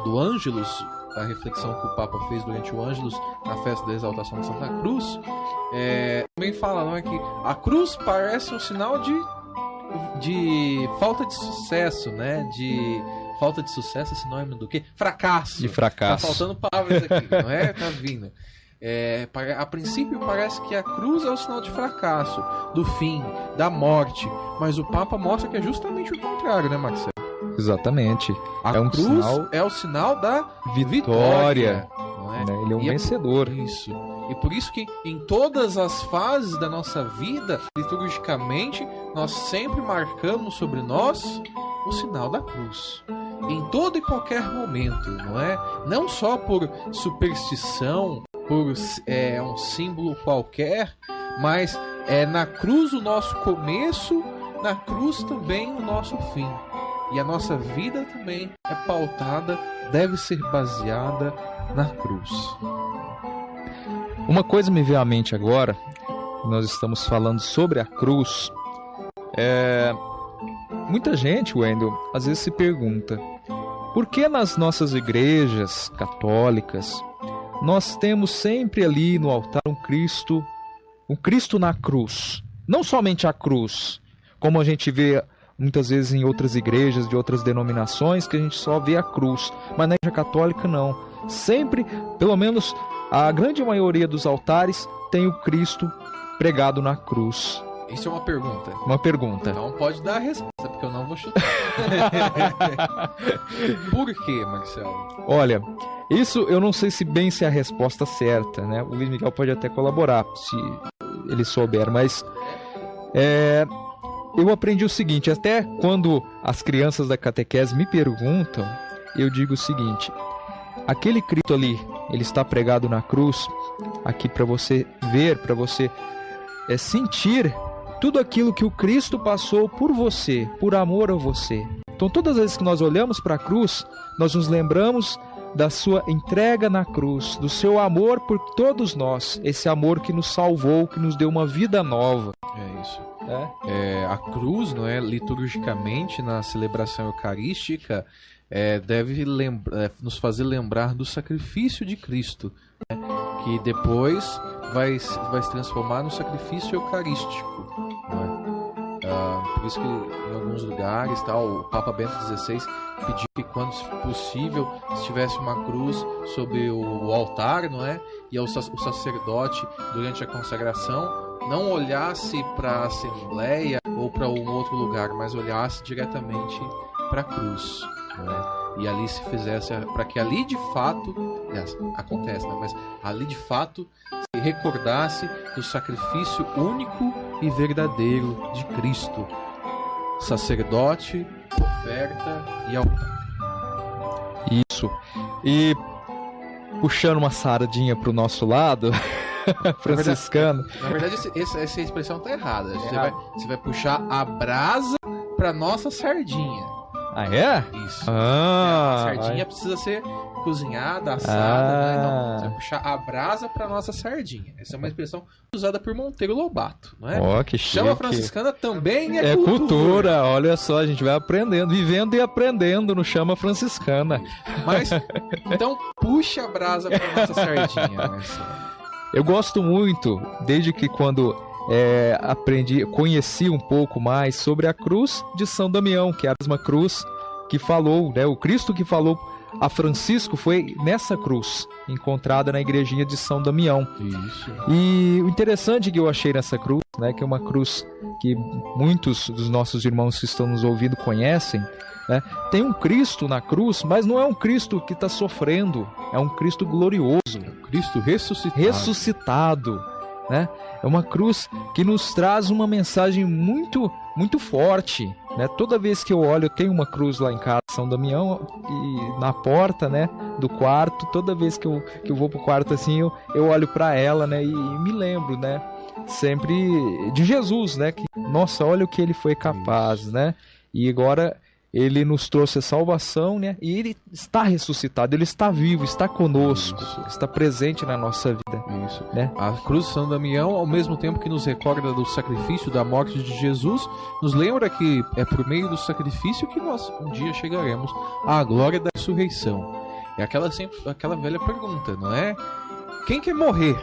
Do Ângelus, a reflexão que o Papa fez durante o Ângelus na festa da exaltação de Santa Cruz, também fala, não é, que a cruz parece um sinal de falta de sucesso, né? De falta de sucesso, esse nome do quê? Fracasso. De fracasso. Tá faltando palavras aqui, não é? Tá vindo. A princípio parece que a cruz é o sinal de fracasso, do fim, da morte, mas o Papa mostra que é justamente o contrário, né, Marcelo? Exatamente. A cruz é o sinal da vitória. Não é? Ele é um vencedor. Isso. E por isso que em todas as fases da nossa vida, liturgicamente, nós sempre marcamos sobre nós o sinal da cruz. Em todo e qualquer momento, não é? Não só por superstição, por um símbolo qualquer, mas na cruz o nosso começo, na cruz também o nosso fim. E a nossa vida também é pautada, deve ser baseada na cruz. Uma coisa me veio à mente agora, nós estamos falando sobre a cruz. Muita gente, Wendel, às vezes se pergunta: por que nas nossas igrejas católicas nós temos sempre ali no altar um Cristo na cruz? Não somente a cruz, como a gente vê muitas vezes em outras igrejas de outras denominações, que a gente só vê a cruz, mas na igreja católica não. Sempre, pelo menos a grande maioria dos altares, tem o Cristo pregado na cruz? Isso é uma pergunta. Uma pergunta. Então pode dar a resposta, porque eu não vou chutar. Por quê, Marcelo? Olha, isso eu não sei se é a resposta certa, né? O Luiz Miguel pode até colaborar, se ele souber, mas eu aprendi o seguinte, até quando as crianças da catequese me perguntam, eu digo o seguinte: aquele Cristo ali, ele está pregado na cruz, aqui para você ver, para você sentir tudo aquilo que o Cristo passou por você, por amor a você. Então todas as vezes que nós olhamos para a cruz, nós nos lembramos da sua entrega na cruz, do seu amor por todos nós, esse amor que nos salvou, que nos deu uma vida nova. É isso. A cruz, não é, liturgicamente, na celebração eucarística, deve nos fazer lembrar do sacrifício de Cristo, né, que depois vai se transformar no sacrifício eucarístico. Por isso que em alguns lugares o Papa Bento XVI pediu que, quando possível, se tivesse uma cruz sobre o altar, não é? E o sacerdote, durante a consagração, não olhasse para a Assembleia ou para um outro lugar, mas olhasse diretamente para a cruz, não é? E ali se fizesse, para que ali de fato, acontece, né? Mas ali de fato se recordasse do sacrifício único e verdadeiro de Cristo, sacerdote, oferta e altar. Isso. E puxando uma sardinha pro nosso lado, franciscano. Na verdade, essa expressão tá errada. Você vai puxar a brasa pra nossa sardinha. Ah, é? Isso. A sardinha precisa ser cozinhada, assada, né? Então, você vai puxar a brasa pra nossa sardinha. Essa é uma expressão usada por Monteiro Lobato, não é? Ó, que chique. Chama franciscana também é cultura. Olha só, a gente vai aprendendo, vivendo e aprendendo no Chama Franciscana. Mas, então, puxa a brasa pra nossa sardinha, Marcelo. Eu gosto muito, desde que quando conheci um pouco mais sobre a cruz de São Damião, que é a mesma cruz que falou, né? O Cristo que falou a Francisco foi nessa cruz, encontrada na igrejinha de São Damião. Isso. E o interessante que eu achei nessa cruz, né, que é uma cruz que muitos dos nossos irmãos que estão nos ouvindo conhecem, né? Tem um Cristo na cruz, mas não é um Cristo que está sofrendo, é um Cristo glorioso. É um Cristo ressuscitado, né? É uma cruz que nos traz uma mensagem muito, muito forte, né? Toda vez que eu olho, eu tenho uma cruz lá em casa, São Damião, e na porta, né, do quarto, toda vez que eu vou pro quarto assim, eu olho para ela, né, e me lembro, né, sempre de Jesus, né, que, nossa, olha o que ele foi capaz, né, e agora ele nos trouxe a salvação, né? E ele está ressuscitado, ele está vivo, está conosco, está presente na nossa vida. Isso. Né? A cruz de São Damião, ao mesmo tempo que nos recorda do sacrifício, da morte de Jesus, nos lembra que é por meio do sacrifício que nós um dia chegaremos à glória da ressurreição. É aquela velha pergunta, não é? Quem quer morrer?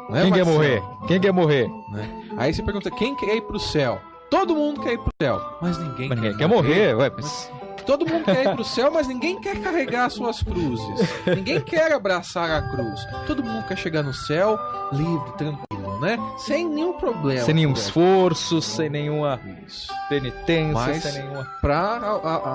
Não é, quem quer morrer? Quem quer morrer? Né? Aí você pergunta, quem quer ir para o céu? Todo mundo quer ir pro céu, mas ninguém quer morrer. Ué, mas... Todo mundo quer ir pro céu, mas ninguém quer carregar suas cruzes. Ninguém quer abraçar a cruz. Todo mundo quer chegar no céu livre, tranquilo, né? Sem nenhum problema. Sem nenhum esforço, sem nenhuma penitência, mas, sem nenhuma... para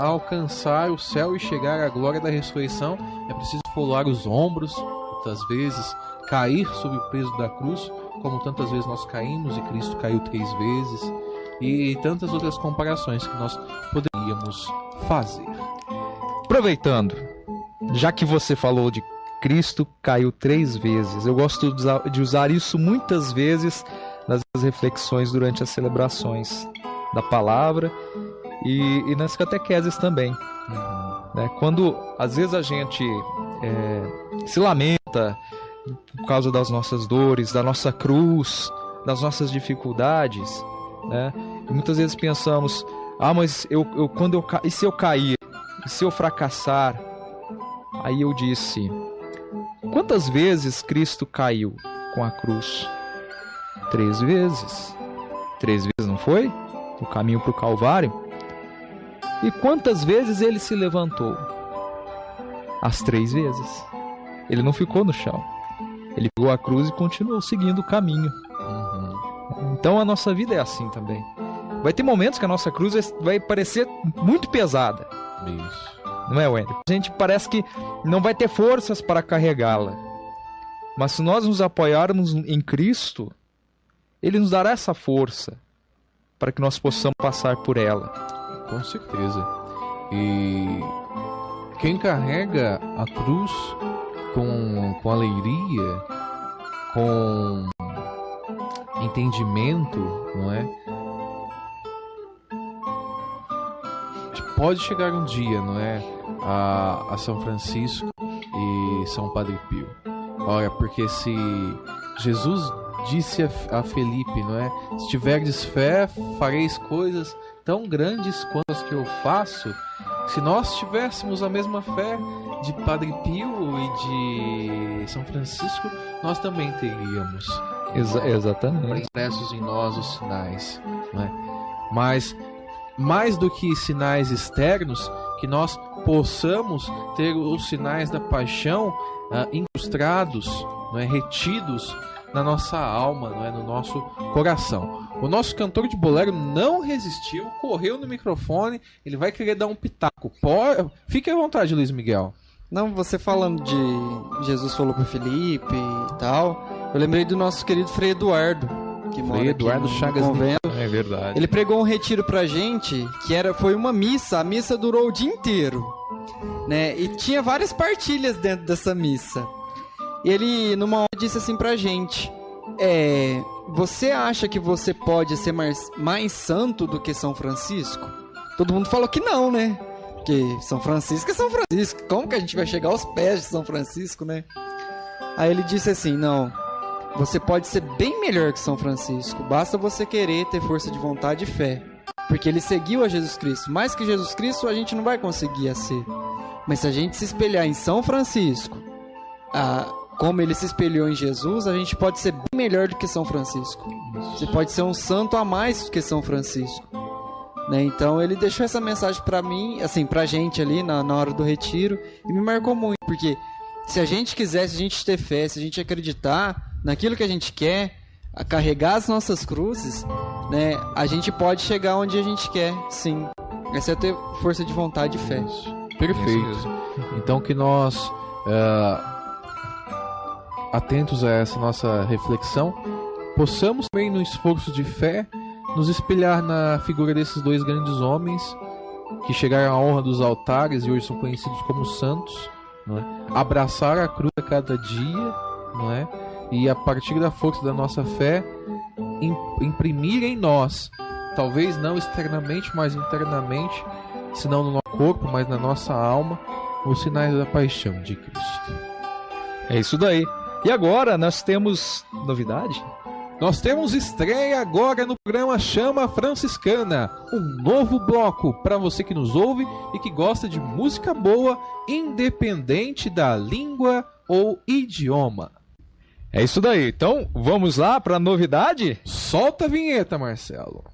alcançar o céu e chegar à glória da ressurreição, é preciso folgar os ombros, muitas vezes cair sob o peso da cruz, como tantas vezes nós caímos e Cristo caiu 3 vezes. E tantas outras comparações que nós poderíamos fazer. Aproveitando, já que você falou de Cristo caiu 3 vezes, eu gosto de usar isso muitas vezes nas reflexões durante as celebrações da palavra e nas catequeses também. Né? Quando às vezes a gente se lamenta por causa das nossas dores, da nossa cruz, das nossas dificuldades, né? E muitas vezes pensamos, mas e se eu cair? E se eu fracassar? Aí eu disse, quantas vezes Cristo caiu com a cruz? 3 vezes. 3 vezes, não foi? O caminho para o Calvário. E quantas vezes ele se levantou? As 3 vezes. Ele não ficou no chão. Ele pegou a cruz e continuou seguindo o caminho. Então a nossa vida é assim também. Vai ter momentos que a nossa cruz vai parecer muito pesada. Isso. Não é, Wendel? A gente parece que não vai ter forças para carregá-la. Mas se nós nos apoiarmos em Cristo, Ele nos dará essa força para que nós possamos passar por ela. Com certeza. E quem carrega a cruz com alegria, com entendimento, não é? Pode chegar um dia, não é? A São Francisco e São Padre Pio. Olha, porque se Jesus disse a Felipe, não é? Se tiverdes fé, fareis coisas tão grandes quanto as que eu faço. Se nós tivéssemos a mesma fé de Padre Pio e de São Francisco, nós também teríamos. Exatamente. Expressos em nós os sinais, não é? Mas mais do que sinais externos, que nós possamos ter os sinais da paixão incrustados, não é? Retidos na nossa alma, não é? No nosso coração. O nosso cantor de bolero não resistiu, correu no microfone, ele vai querer dar um pitaco. Fique à vontade, Luiz Miguel. Não, você falando de Jesus falou para Felipe e tal, eu lembrei do nosso querido Frei Eduardo, que mora aqui Eduardo Chagas no convento. É verdade. Ele pregou um retiro pra gente, foi uma missa, a missa durou o dia inteiro, né? E tinha várias partilhas dentro dessa missa. E ele, numa hora, disse assim pra gente: você acha que você pode ser mais santo do que São Francisco? Todo mundo falou que não, né? Porque São Francisco é São Francisco. Como que a gente vai chegar aos pés de São Francisco, né? Aí ele disse assim: não, você pode ser bem melhor que São Francisco. Basta você querer, ter força de vontade e fé. Porque ele seguiu a Jesus Cristo. Mais que Jesus Cristo a gente não vai conseguir ser. Mas se a gente se espelhar em São Francisco, como ele se espelhou em Jesus, a gente pode ser bem melhor do que São Francisco. Você pode ser um santo a mais do que São Francisco, né? Então ele deixou essa mensagem pra mim, assim, pra gente ali na hora do retiro, e me marcou muito, porque se a gente quiser, se a gente ter fé, se a gente acreditar naquilo que a gente quer, a carregar as nossas cruzes, né, a gente pode chegar onde a gente quer, sim. Essa é ter força de vontade e fé. Perfeito. Então que nós, atentos a essa nossa reflexão, possamos também no esforço de fé nos espelhar na figura desses dois grandes homens que chegaram à honra dos altares e hoje são conhecidos como santos, não é? Abraçar a cruz a cada dia, não é? E a partir da força da nossa fé imprimir em nós, talvez não externamente, mas internamente, se não no nosso corpo, mas na nossa alma, os sinais da paixão de Cristo. É isso daí. E agora nós temos novidade? Nós temos estreia agora no programa Chama Franciscana, um novo bloco para você que nos ouve e que gosta de música boa, independente da língua ou idioma. É isso daí. Então, vamos lá para a novidade? Solta a vinheta, Marcelo.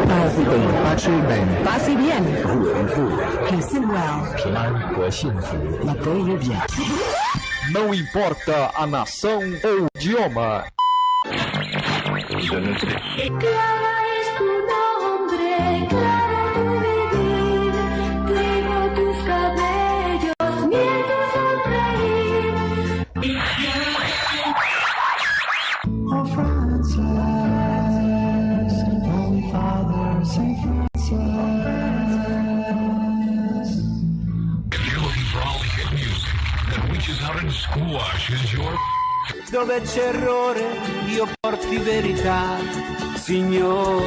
Passe bem. Passe bem. Passe bien. Listen well. Mantenha bien. Não importa a nação ou idioma. Clara es tu nombre, clara tu vivir, trigo tus cabellos, miel tu sonreír. Oh Francis, Holy Father, Saint Francis. If you're looking for all the hit music that reaches out and squashes your... Dove c'è errore, io porti verità, Signore.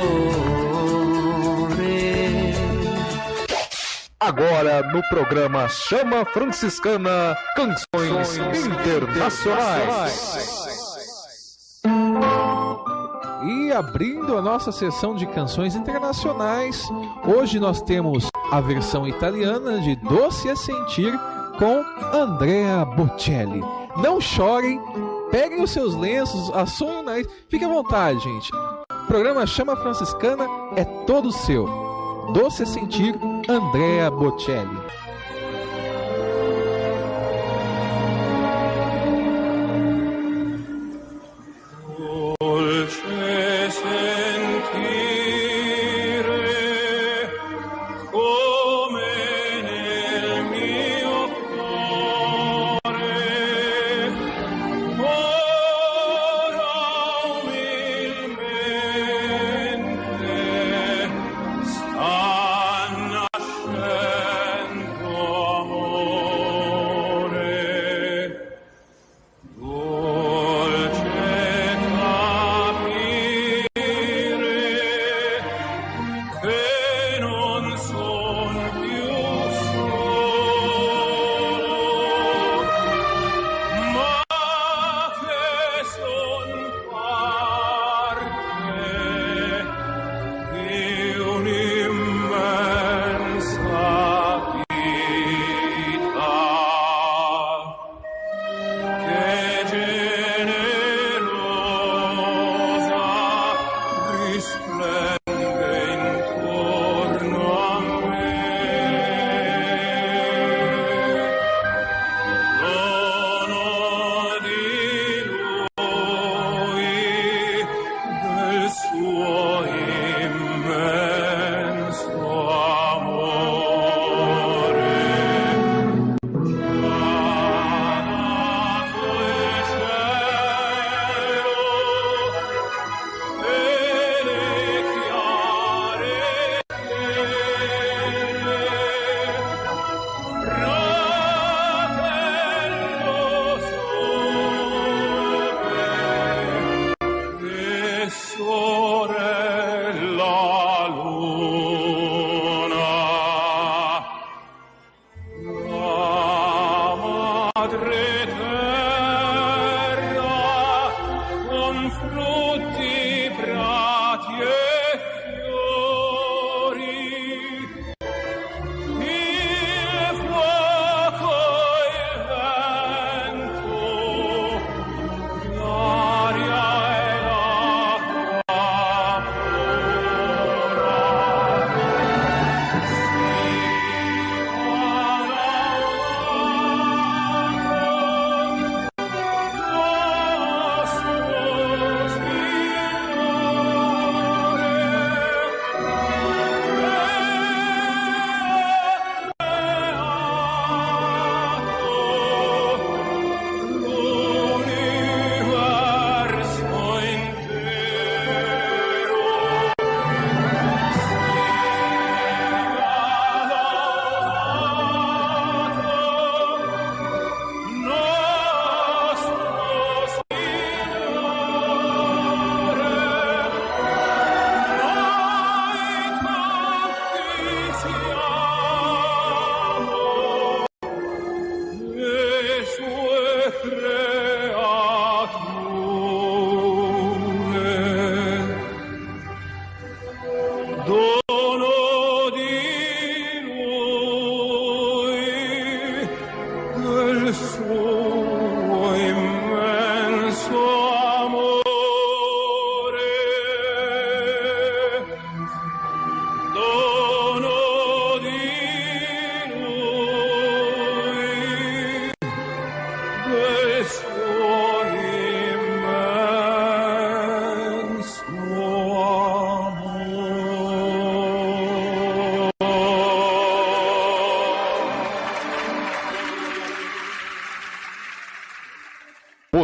Agora no programa Chama Franciscana, Canções Internacionais. E abrindo a nossa sessão de canções internacionais, hoje nós temos a versão italiana de Doce a Sentir com Andrea Bocelli. Não chorem, peguem os seus lenços, assoem o nariz, fiquem à vontade, gente. O programa Chama Franciscana é todo seu. Doce a Sentir, Andrea Bocelli.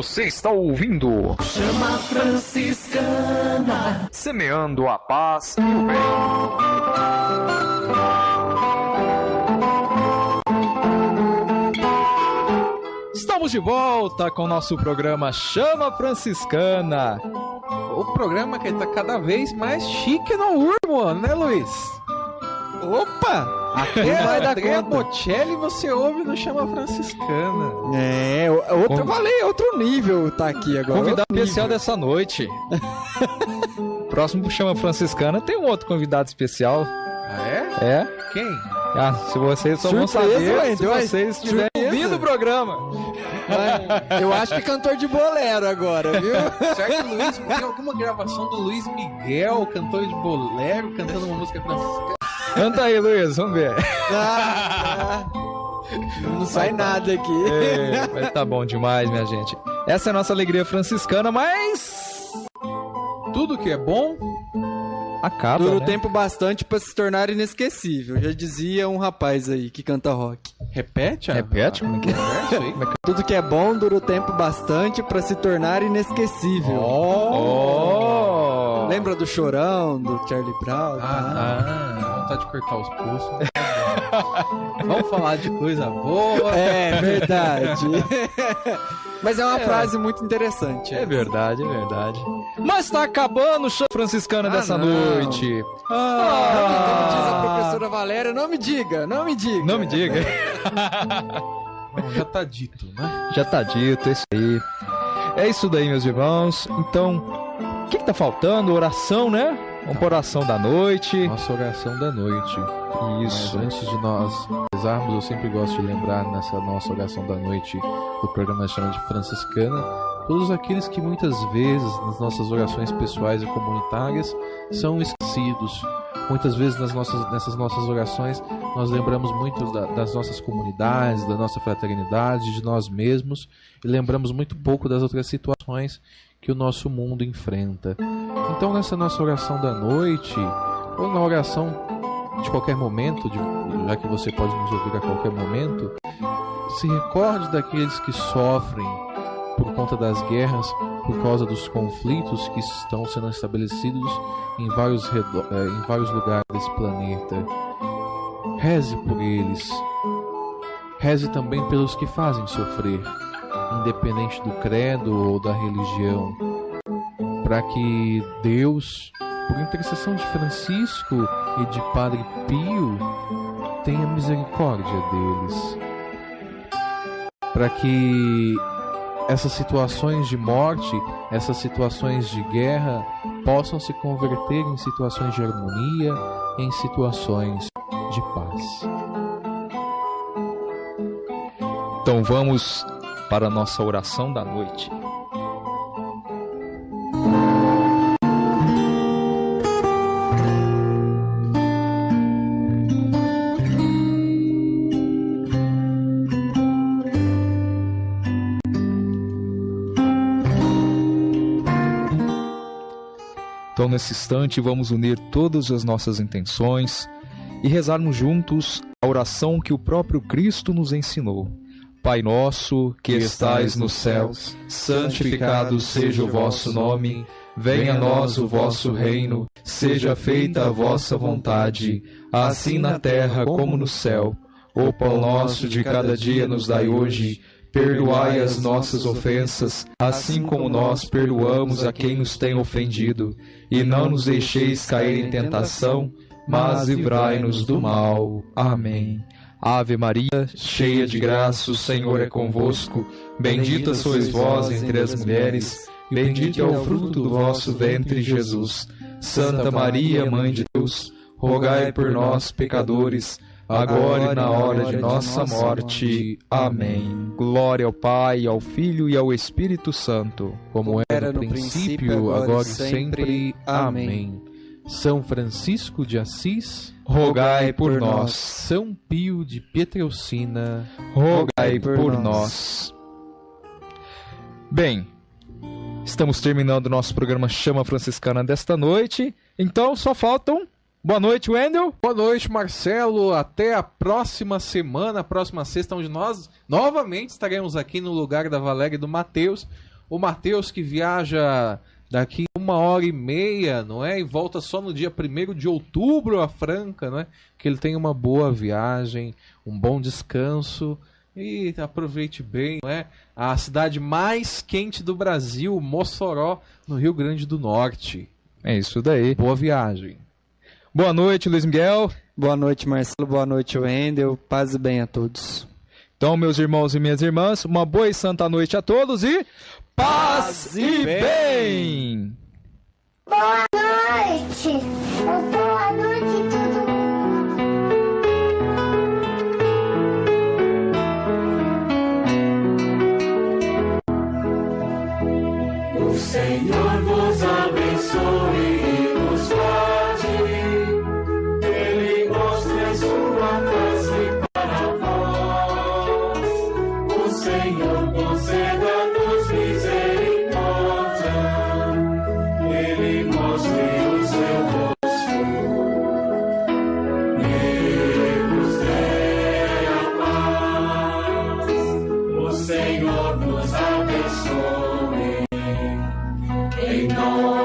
Você está ouvindo Chama Franciscana, semeando a paz e o bem. Estamos de volta com o nosso programa Chama Franciscana. O programa que tá cada vez mais chique no urmo, né, Luiz? Opa! Até vai dar conta. Bocelli você ouve no Chama Franciscana. É, outro nível tá aqui agora. Convidado especial dessa noite. Próximo Chama Franciscana tem um outro convidado especial. Ah, é? É. Quem? Ah, se vocês só vão saber se vocês estiverem ouvindo o programa. Eu acho que cantor de bolero agora, viu? Certo, Luiz? Tem alguma gravação do Luiz Miguel, cantor de bolero, cantando uma música franciscana? Canta aí, Luiz, vamos ver. Não sai nada aqui. Mas tá bom demais, minha gente. Essa é a nossa alegria franciscana, mas Tudo que é bom acaba, dura né? tempo bastante pra se tornar inesquecível. Já dizia um rapaz aí que canta rock. Repete? Repete? Como é que é? Tudo que é bom dura o tempo bastante pra se tornar inesquecível. Oh! Lembra do Chorão, do Charlie Brown? Vontade de cortar os pulsos. Vamos falar de coisa boa. É verdade. Mas é uma frase muito interessante. É verdade, é verdade. Mas tá acabando o show franciscana dessa noite. Como diz a professora Valéria, não me diga, não me diga. Não me diga. Não, já tá dito, né? Já tá dito, é isso aí. É isso daí, meus irmãos. Então, o que tá faltando? Oração, né? Vamos pra oração da noite. Nossa oração da noite. Isso. Mas antes de nós rezarmos, eu sempre gosto de lembrar nessa nossa oração da noite do programa Chama de Franciscana, todos aqueles que muitas vezes nas nossas orações pessoais e comunitárias são esquecidos. Muitas vezes nessas nossas orações nós lembramos muito das nossas comunidades, da nossa fraternidade, de nós mesmos, e lembramos muito pouco das outras situações que o nosso mundo enfrenta. Então nessa nossa oração da noite, ou na oração de qualquer momento, já que você pode nos ouvir a qualquer momento, se recorde daqueles que sofrem por conta das guerras, por causa dos conflitos que estão sendo estabelecidos em vários lugares desse planeta. Reze por eles. Reze também pelos que fazem sofrer, independente do credo ou da religião, para que Deus, por intercessão de Francisco e de Padre Pio, tenha misericórdia deles, para que essas situações de morte, essas situações de guerra possam se converter em situações de harmonia, em situações de paz. Então vamos para a nossa oração da noite. Então, nesse instante, vamos unir todas as nossas intenções e rezarmos juntos a oração que o próprio Cristo nos ensinou. Pai nosso, que estais nos céus, santificado seja o vosso nome. Venha a nós o vosso reino. Seja feita a vossa vontade, assim na terra como no céu. O pão nosso de cada dia nos dai hoje. Perdoai as nossas ofensas, assim como nós perdoamos a quem nos tem ofendido. E não nos deixeis cair em tentação, mas livrai-nos do mal. Amém. Ave Maria, cheia de graça, o Senhor é convosco. Bendita sois vós entre as mulheres, bendito é o fruto do vosso ventre, Jesus. Santa Maria, Mãe de Deus, rogai por nós, pecadores, agora e na hora de nossa morte. Amém. Glória ao Pai, ao Filho e ao Espírito Santo, como era no princípio, agora e sempre. Amém. São Francisco de Assis, rogai por nós. São Pio de Pietrelcina, rogai por nós. Bem, estamos terminando o nosso programa Chama Franciscana desta noite, então só faltam... Boa noite, Wendel. Boa noite, Marcelo. Até a próxima semana, próxima sexta, onde nós novamente estaremos aqui no lugar da Valéria e do Matheus. O Matheus que viaja daqui 1h30, não é? E volta só no dia 1º de outubro a Franca, não é? Que ele tenha uma boa viagem, um bom descanso e aproveite bem, não é? A cidade mais quente do Brasil, Mossoró, no Rio Grande do Norte. É isso daí. Boa viagem. Boa noite, Luiz Miguel. Boa noite, Marcelo. Boa noite, Wendel. Paz e bem a todos. Então, meus irmãos e minhas irmãs, uma boa e santa noite a todos e... Paz e bem! Boa noite! Boa noite, todo mundo. O Senhor vos abençoe e vos guarde. Ele mostre sua face para vós. O Senhor conceda-nos misericórdia. Ele em nome